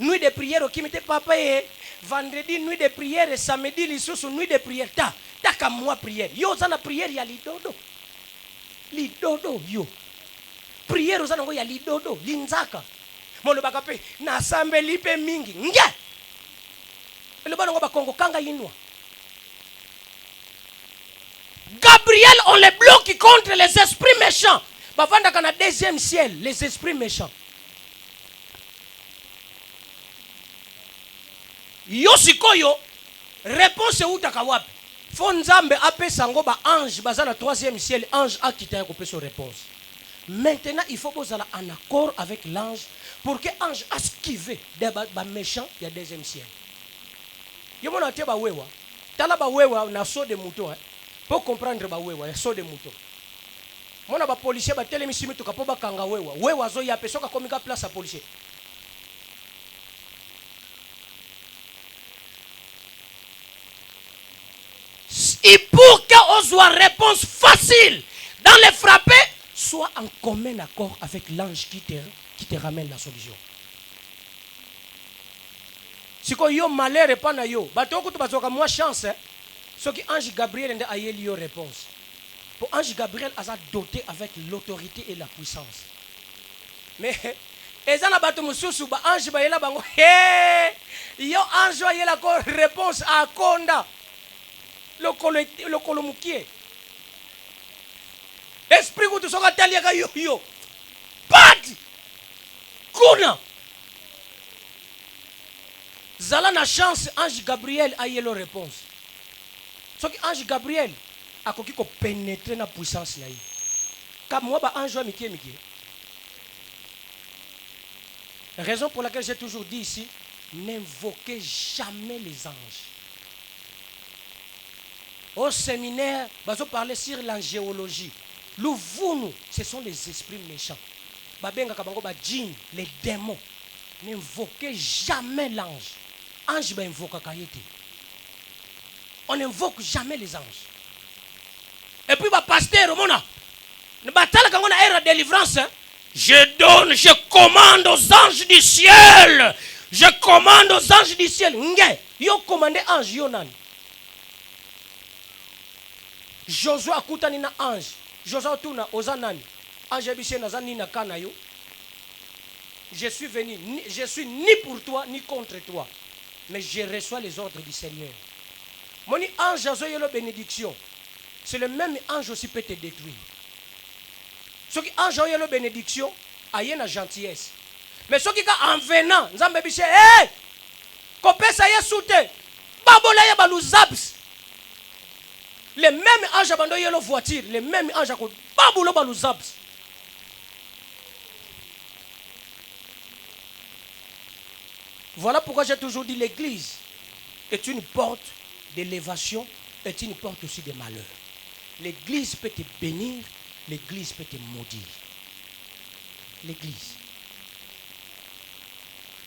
Nuit de prière au kimite papa et vendredi nuit de prière et samedi lisusu nuit de prière taka moi prière. Yo zana prière ya lidodo. Lidodo yo. Prière ozanango ya lidodo, linzaka. Molobaka pe na sambeli pe mingi. Nge. Elobanango ba Kongo kanga yinwa. Gabriel, on les bloque contre les esprits méchants. Bavanda kana deuxième ciel, les esprits méchants. Yosikoyo, réponse ou takawapi. Fonzambe ape sango ba ange, bazana troisième ciel, ange a quitté un coupé sur réponse. Maintenant, il faut que en accord avec l'ange pour que l'ange a esquivé des méchants, il y a deuxième ciel. Yomona te ba wewa, tala ba wewa na saut de mouton, hein. Pour comprendre ba wewa, ya saut de mouton. Mona ba policier ba telemi simitu ka po ba kanga wewa. Wewa zo ya peso ka komika place à policier. Et pour qu'on soit réponse facile dans les frapper, sois en commun accord avec l'ange qui te ramène la solution. Si vous avez malheur et pas na yo, bato ko to bazoka moi chance, ce qui ange Gabriel a eu yo réponse. Pour ange Gabriel a doté avec l'autorité et la puissance. Mais ezana bato mususu ba ange ba yela bango, yo ange a yela ko réponse à konda. Le colomukier. Esprit que tu sois talia yo. Pati. Kuna. Zala na chance ange Gabriel a eu la réponse. Ce qui ange Gabriel a koki ko pénétrer na puissance na yi. Comme moi ba ange wa mikie. Raison pour laquelle j'ai toujours dit ici, n'invoquez jamais les anges. Au séminaire, on parler sur l'angéologie. L'ouvounou, ce sont les esprits méchants. Les démons. N'invoquez jamais l'ange. Ange ba invoque kayete. On n'invoque jamais les anges. Et puis pasteur mona, ne batala quand on a ère de délivrance, je commande aux anges du ciel. Je commande aux anges du ciel. Nge, yo commandé ange yo nani. Josué akutani na ange. Josué tuna ozanani. Ange bise nazani na kana yo. Je suis venu, je suis ni pour toi ni contre toi, mais je reçois les ordres du Seigneur. Mon ange a la bénédiction. C'est le même ange aussi peut te détruire. Ce qui ange a la bénédiction, a la gentillesse. Mais ce qui est en venant, Nzambe biche, hey! Kopesa Yesu te. Babola ya baluzabs. Les mêmes anges abandonnent leur voiture, les mêmes anges à baboulo baluzabs. Voilà pourquoi j'ai toujours dit l'église est une porte d'élévation, est une porte aussi de malheur. L'église peut te bénir, l'église peut te maudire. L'église.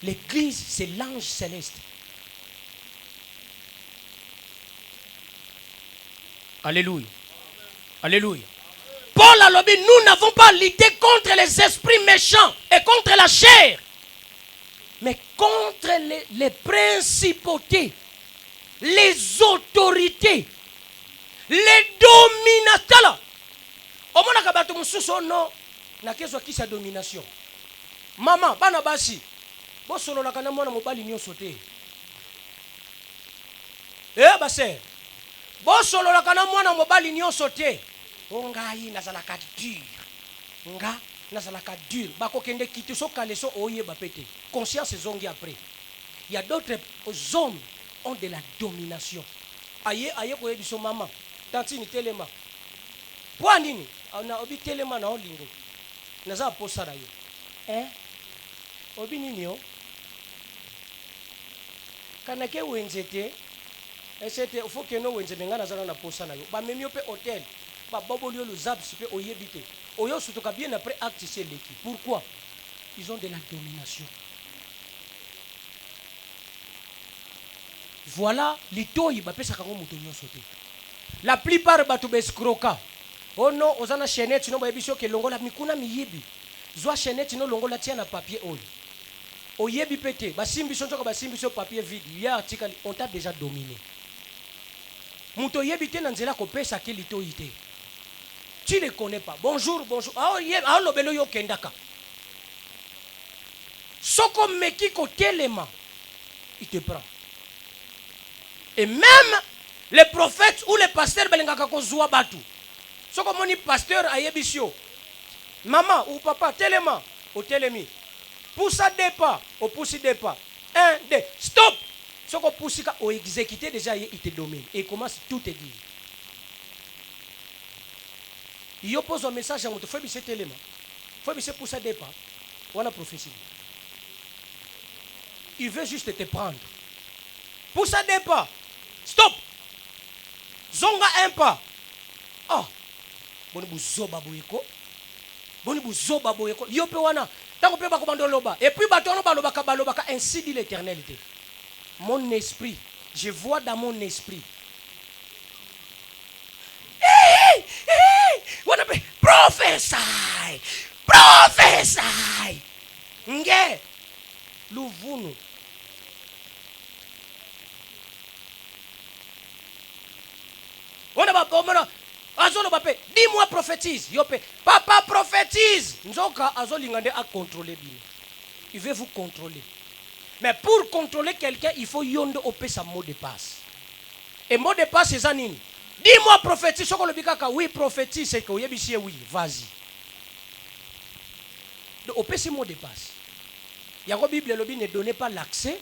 L'église, c'est l'ange céleste. Alléluia. Alléluia. Paul a lobby, nous n'avons pas lutté contre les esprits méchants et contre la chair, mais contre les principautés, les autorités, les dominateurs. Au moins, on a battu mon sous non, na kezo qui sa domination. Maman, bana basi, bon solo la kana mwana mobali nyo sauté. Basse. Bon solo la kana mwana mobali nyo sauté. Ngai nazalaka dur. Nga nazalaka dur. Bako kende kiti so kaleso oye bapete. Conscience zongi après. Il y a d'autres hommes ont de la domination. Aye ko yebiso maman. Tanti ni telema. Pour nini? Na obi telema na olingo. Naza posa yo. Obi nini yo? Kanake wenzete. C'était faut que nous wenze benga nazana na posa na yo. Ba memio pe hôtel. Ba bobolio le zabs pe oyebite. Oyo sutoka bien après acte c'est l'équipe. Pourquoi? Ils ont de la domination. Voilà, l'itoyi ba pesa kango muto nyonso te. La plupart batu bescroka. Oh non, ozana chaînette no ba yebisho ke longola mikuna miyibi. Zwa chaînette no longola tia na papier oyo. Oyebi pete, ba simbi sonto ka ba simbi so papier vide. Ya article on t'a déjà dominé. Muto yebite na nzela ko pesa ke litoyi te. Tu ne connais pas. Bonjour, bonjour. Ah, lobelo yo kendaka. Soko meki ko telema, il te prend. Et même les prophètes ou les pasteurs belengaka ko zwa batu. Soko moni pasteur ayebisio. Maman ou papa telema, au telemi. Poussa deux pas, au poussi deux pas. 1, 2, stop. Soko poussika au exécuter déjà il te domine et il commence tout te dire. Il pose un message à mon frère, c'est élément. Il faut pour ça départ. Voilà prophétie. Il veut juste te prendre. Pour ça départ. Stop. Zonga un pas. Ah. Boni buzo baboyeko. Boni buzo baboyeko. Yo pe wana. Tango pe bakomando loba. Et puis batono baloba ka baloba ka ainsi dit l'Éternalité. Mon esprit, je vois dans mon esprit. Prophesy, prophesy. Nge, luvunu. On a pas azolo bape. Dis-moi prophétise. Yope, papa prophétise. Nzoka azolingande à contrôler bien. Il veut vous contrôler. Mais pour contrôler quelqu'un, il faut yondo opé sa mot de passe. Et mot de passe c'est ça nini? Dis-moi prophétise, oui, prophétise, c'est que oui, vas-y. Donc, au PC mot de passe. Il y a la Bible, ne donnait pas l'accès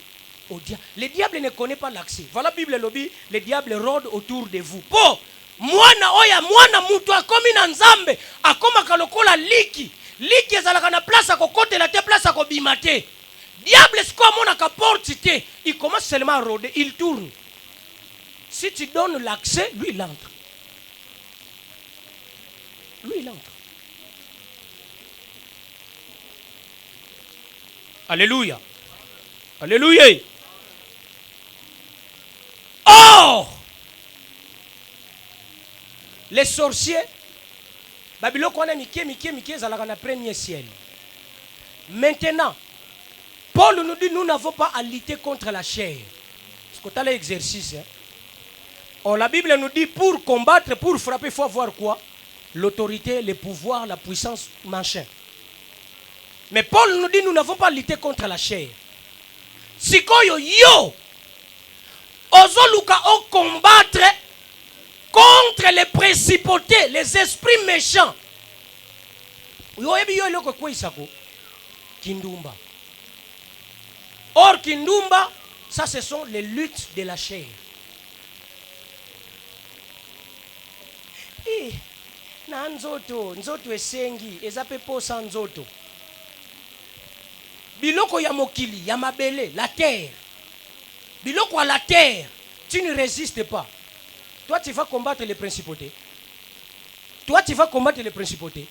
au diable. Le diable ne connaît pas l'accès. Voilà la Bible, le diable rôde autour de vous. Pour mwana oya, mwana mutu akomi na nzambe, akoma kalokola liki. Liki ezalaka na place à kokote la te place à kobimate. Diable, c'est comme on a porte, il commence seulement à rôder, il tourne. Si tu donnes l'accès, lui il entre. Lui il entre. Alléluia. Alléluia. Or, les sorciers, Babylone connaît Mickey, zalaka na premier ciel. Maintenant, Paul nous dit nous n'avons pas à lutter contre la chair. Parce que tu as l'exercice. Or, la Bible nous dit pour combattre, pour frapper, il faut avoir quoi? L'autorité, le pouvoir, la puissance, machin. Mais Paul nous dit nous n'avons pas lutté contre la chair. Si yo, ozoluka o combattre contre les principautés, les esprits méchants. Yo ebi yo eloko kwa isako kindumba. Or, Kindumba, ça, ce sont les luttes de la chair. Na nzoto esengi, ezape posa nzoto. Biloko ya mokili, ya mabele, la terre. Biloko à la terre, tu ne résistes pas. Toi, tu vas combattre les principautés. Toi, tu vas combattre les principautés.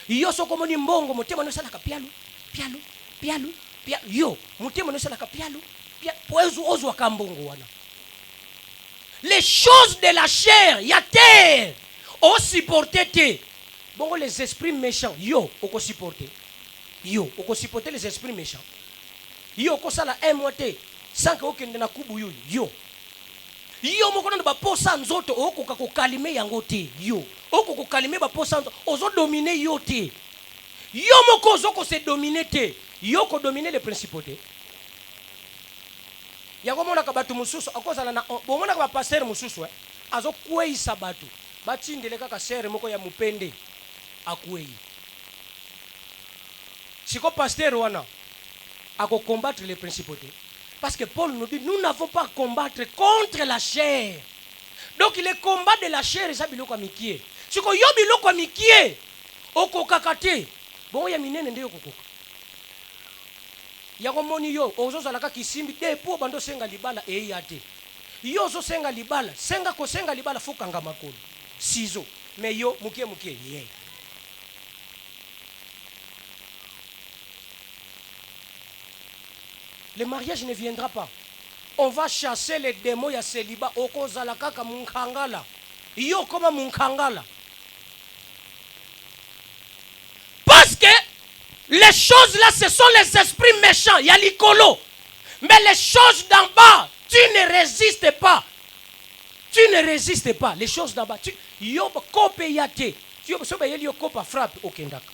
Yo sokomoni mbongo, motema no salaka pialu, pialu, pialu, pialu. Yo, motema no salaka pialu, pialu. Poezu ozu akambongo wana. Les choses de la chair, ya terre, on supporté te. Bon, les esprits méchants, yo, on supporté. Yo, on supporté les esprits méchants. Yo, on sala un mois te, sans que aucun de na kubu yo. Yo, mon connaît ba posa nzoto, oko kako kalime yango te. Yo, oko ko kalime ba posa nzoto, ozo dominer yo te. Yo moko ozo ko se dominer te. Yo ko dominer les principautés. Yango mona ka batu mususu, akozala na bo mona ka ba pasteur mususu azo kweisa batu. Batindele kaka sere moko ya mupende akwei. Siko pasteur wana ako combattre les principautés. Parce que Paul nous dit, nous n'avons pas à combattre contre la chair. Donc le combat de la chair, c'est biloko amikie. Si ko yo biloko amikie, okokakate. Bon ya minene nde okokoka. Ya komoni yo, ozozalaka kisimbi de po bando senga libala eyate. Yo ozo senga libala, senga libala fukanga makolo. Sizo. Mais yo mukie yeah. Le mariage ne viendra pas. On va chasser les démons ya célibat. Okozala kaka munkangala. Yo koma munkangala. Parce que les choses là, ce sont les esprits méchants. Il y a l'icolo. Mais les choses d'en bas, tu ne résistes pas. Tu ne résistes pas. Les choses d'en bas. Yo kope yate. Yo soba yeli yo kopa frappe okendaka.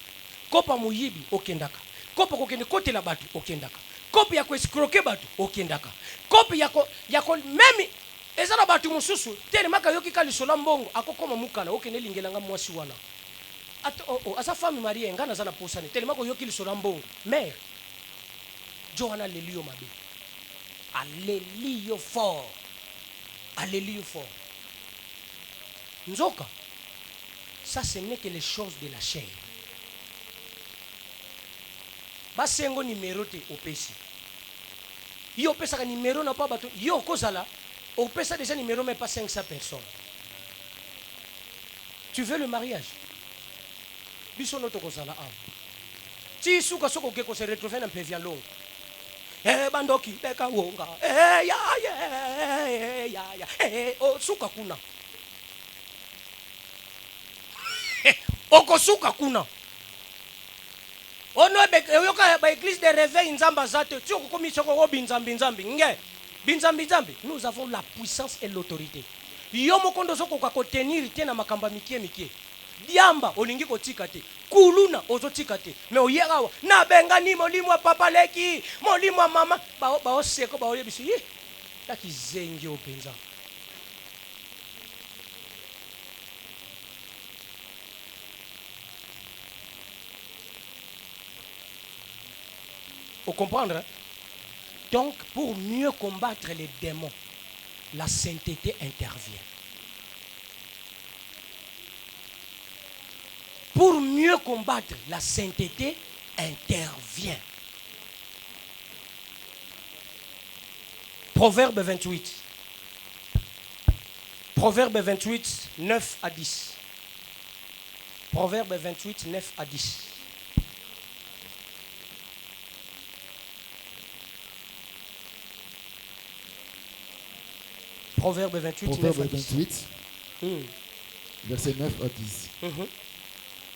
Kopa muyibi okendaka. Kopa kokende kote la batu okendaka. Kopi ya escroquer batu okendaka. Kopi yako memi ezala batu mususu tele maka yoki kali sola mbongo akokoma mukala okene lingelanga mwasi wana. Asa femme Marie ngana zana posane tele maka yoki sola mbongo. Mère Johanna lelio mabe. Alelio fort. Alelio fort. Nzoka. Ça ce n'est que les choses de la chair. Basengo numéro te opesi. Yo pesa ka numéro na pa bato. Yo kozala opesa déjà numéro mais pas 500 personnes. Tu veux le mariage? Biso noto kozala am. Ti suka soko ke ko se retrouver na pevia long. Bandoki beka wonga. Ya. Suka kuna. Oko suka kuna. Ono yoka ba église de réveil nzamba zate tu okokomisa ko binzambi nge binzambi nous avons la puissance et l'autorité. Yo mokondo soko ka ko tenir te na makamba mikie diamba olingi ko tika te kuluna ozo tika te mais oyerawa na benga ni molimo papa leki molimo mama ba oseko ba oyebisi ta kizengi openza. Vous comprenez? Donc, pour mieux combattre les démons, la sainteté intervient. Pour mieux combattre, la sainteté intervient. Proverbe 28. Proverbe 28, 9 à 10. Proverbe 28, 9 à 10. Proverbe 28, Proverbe 9 à 10. 28, verset 9 à 10.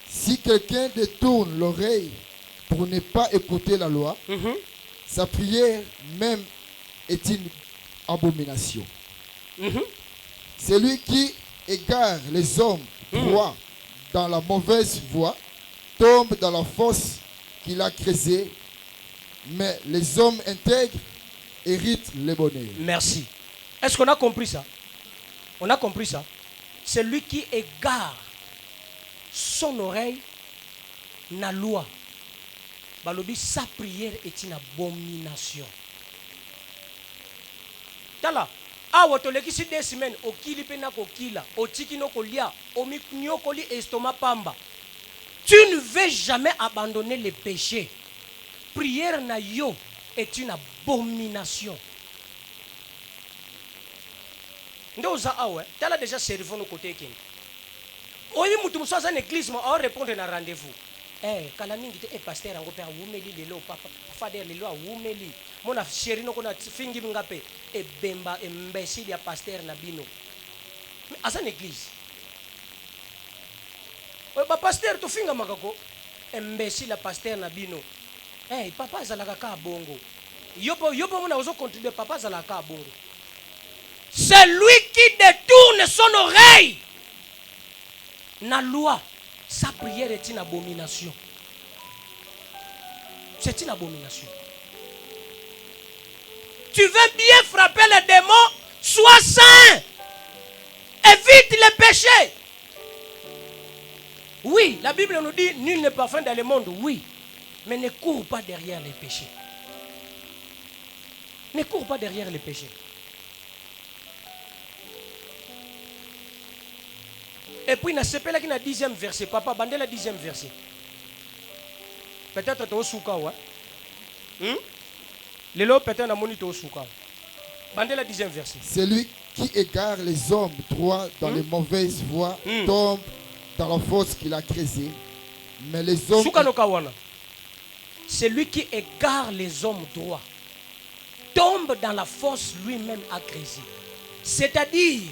Si quelqu'un détourne l'oreille pour ne pas écouter la loi, sa prière même est une abomination. Celui qui égare les hommes droits dans la mauvaise voie tombe dans la fosse qu'il a creusée, mais les hommes intègres héritent le bonheur. Merci. Est-ce qu'on a compris ça? On a compris ça. Celui qui égare son oreille na loi balobi sa prière est une abomination. Tala, awa tolekisi 2 semaines, okili pena kokila, otiki no kolia, omiknyokoli estomac pamba. Tu ne veux jamais abandonner les péchés. Prière na yo est une abomination. Ndoza awa, tala déjà servant no côté kin. Oyi mutu musaza na église mo a répondre na rendez-vous. Kala mingi te pasteur ango pe awumeli lelo papa fader lelo awumeli. Mona chéri no kona fingi ngape e bemba imbécile ya pasteur na bino. Mais asa na église. Ba pasteur to finga makako imbécile ya pasteur na bino. Papa azalaka ka bongo. Yopo mona ozo contribuer papa azalaka ka bongo. C'est lui qui détourne son oreille. Na loi, sa prière est une abomination. C'est une abomination. Tu veux bien frapper les démons, sois saint. Évite les péchés. Oui, la Bible nous dit, nul n'est parfait dans le monde, oui. Mais ne cours pas derrière les péchés. Ne cours pas derrière les péchés. Et puis, il y a le 10e verset. Papa, bandez le 10e verset. Peut-être que tu as souka. Le lot peut-être que tu as souka. Bandez le 10e verset. Celui qui égare les hommes droits dans les mauvaises voies tombe dans la fosse qu'il a creusée. Mais les hommes... Celui qui égare les hommes droits tombe dans la fosse lui-même a creusée. C'est-à-dire...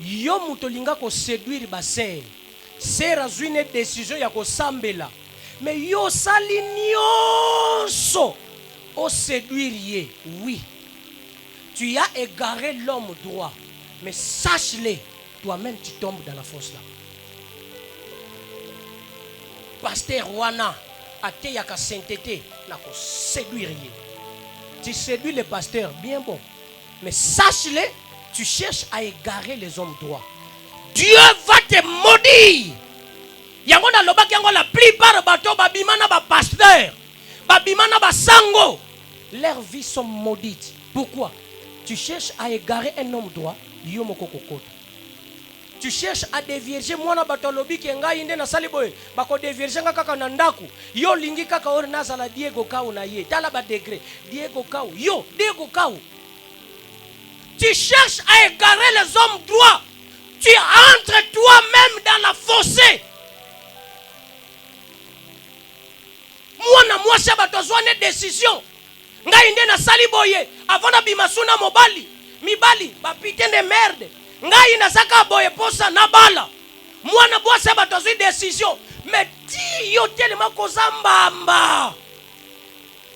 Yo mutolinga ko séduire basé. C'est razui une décision ya ko sambela. Mais yo sali nyonso o séduire ye. Oui. Tu as égaré l'homme droit. Mais sache-le, toi-même tu tombes dans la fosse là. Pasteur Wana ate yaka sainteté na ko séduire ye. Tu séduis le pasteur, bien bon. Mais sache-le, tu cherches à égarer les hommes droits. Dieu va te maudire. Yango na loba yango la plupart bato babimana ba pasteur, babimana ba sango. Leurs vies sont maudites. Pourquoi? Tu cherches à égarer un homme droit, yo moko kokota. Tu cherches à dévierger mwana bato lobi ki ngai inde na saliboy, bako dévierger nga kaka na ndaku. Yo lingi kaka or nazala Diego Kau na ye. Tala ba degré. Diego Kau, yo Diego Kau. Tu cherches à égarer les hommes droits. Tu entres toi-même dans la fossée. Moi, ça va te une décision. Ngai inde na saliboye. Avant na bimasuna mobali. Mibali, ba putain de merde. Ngai na saka boye posa na bala. Moi na bois ça va te une décision. Mais ti yo tellement kozambamba.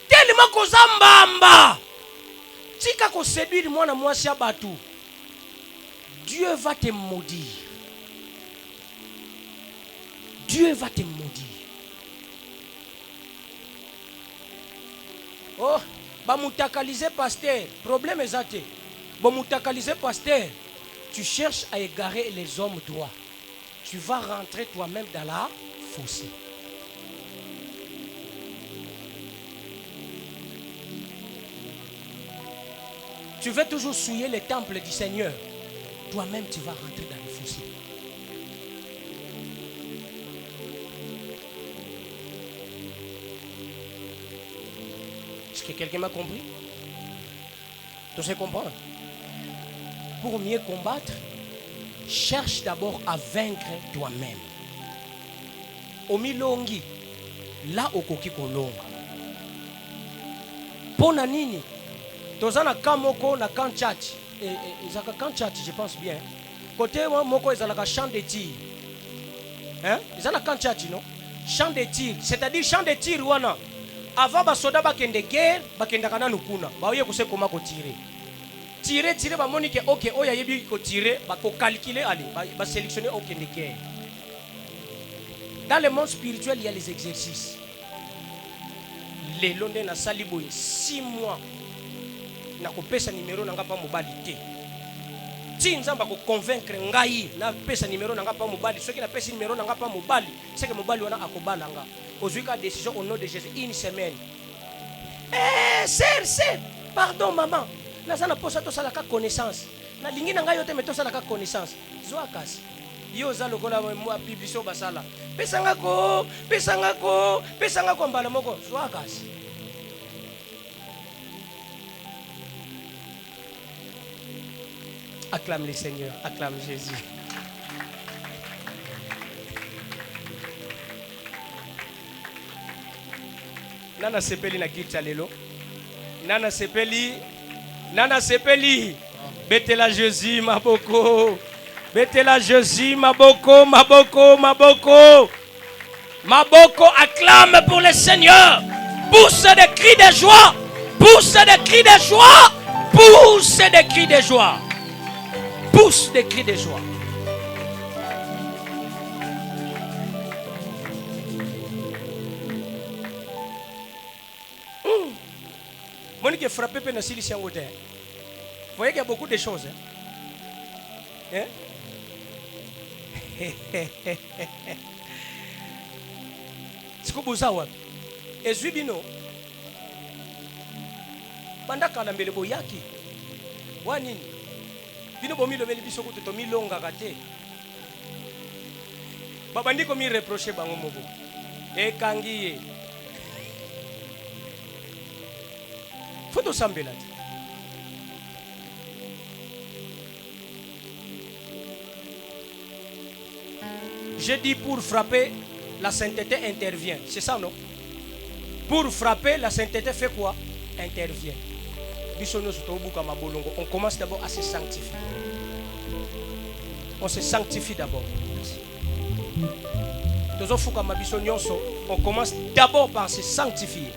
Tellement kozambamba. Tika ko séduire moi na mwasi abatu. Dieu va te maudire. Dieu va te maudire. Oh, ba mutakaliser pasteur, problème ezate. Ba mutakaliser pasteur, tu cherches à égarer les hommes droits. Tu vas rentrer toi-même dans la fossée. Tu veux toujours souiller le temple du Seigneur. Toi-même, tu vas rentrer dans le fossé. Est-ce que quelqu'un m'a compris? Tu sais comprendre? Pour mieux combattre, cherche d'abord à vaincre toi-même. Omilongi, là okoki kolonga. Pona nini? Tozana kamoko na kanchach. Izaka kanchach, je pense bien. Côté moko izalaka champ de tir. Hein? Izala kanchach, non? Champ de tir, c'est-à-dire champ de tir wana. Avant basoda bakende guerre, bakenda kana nukuna. Ba oye kose koma ko tirer. Tirer ba monike OK, oya yebi ko tirer, ba ko calculer allez, ba sélectionner okende guerre. Dans le monde spirituel, il y a les exercices. Les londé na saliboye 6 mois. Na kopesa numéro nanga pa mobali te. ti nzamba ko convaincre ngai na pesa numéro nanga pa mobali soki na pesa numéro nanga pa mobali c'est que mobali wana akobalanga ozuika décision au nom de Jésus une semaine sœur pardon maman naza na posa to sala ka connaissance na lingi na ngai yote meto sala ka connaissance zwa kasi yo za lokola mo publicité basala pesa ngako mbala moko zwa kasi. Acclame le Seigneur, acclame Jésus. Nana sepeli na kitcha lelo. Nana sepeli. Betela Jésus maboko. Betela Jésus maboko. Maboko, acclame pour le Seigneur. Pousse des cris de joie. Pousse des cris de joie. Pousse des cris de joie. Pousse des cris de joie. Monique est frappé par Nassili Siangote. Vous voyez qu'il y a beaucoup de choses. Hein? C'est que vous avez. Et Zubino. Bandaka na mbele boyaki. Wanini? Bino bomi lobeli biso ko to milonga kate. Babandi ko mi reprocher bango moko. Ekangiye. Faut sambela. Je dis pour frapper, la sainteté intervient. C'est ça, non? Pour frapper, la sainteté fait quoi? Intervient. On commence d'abord à se sanctifier. On se sanctifie d'abord. On commence d'abord par se sanctifier.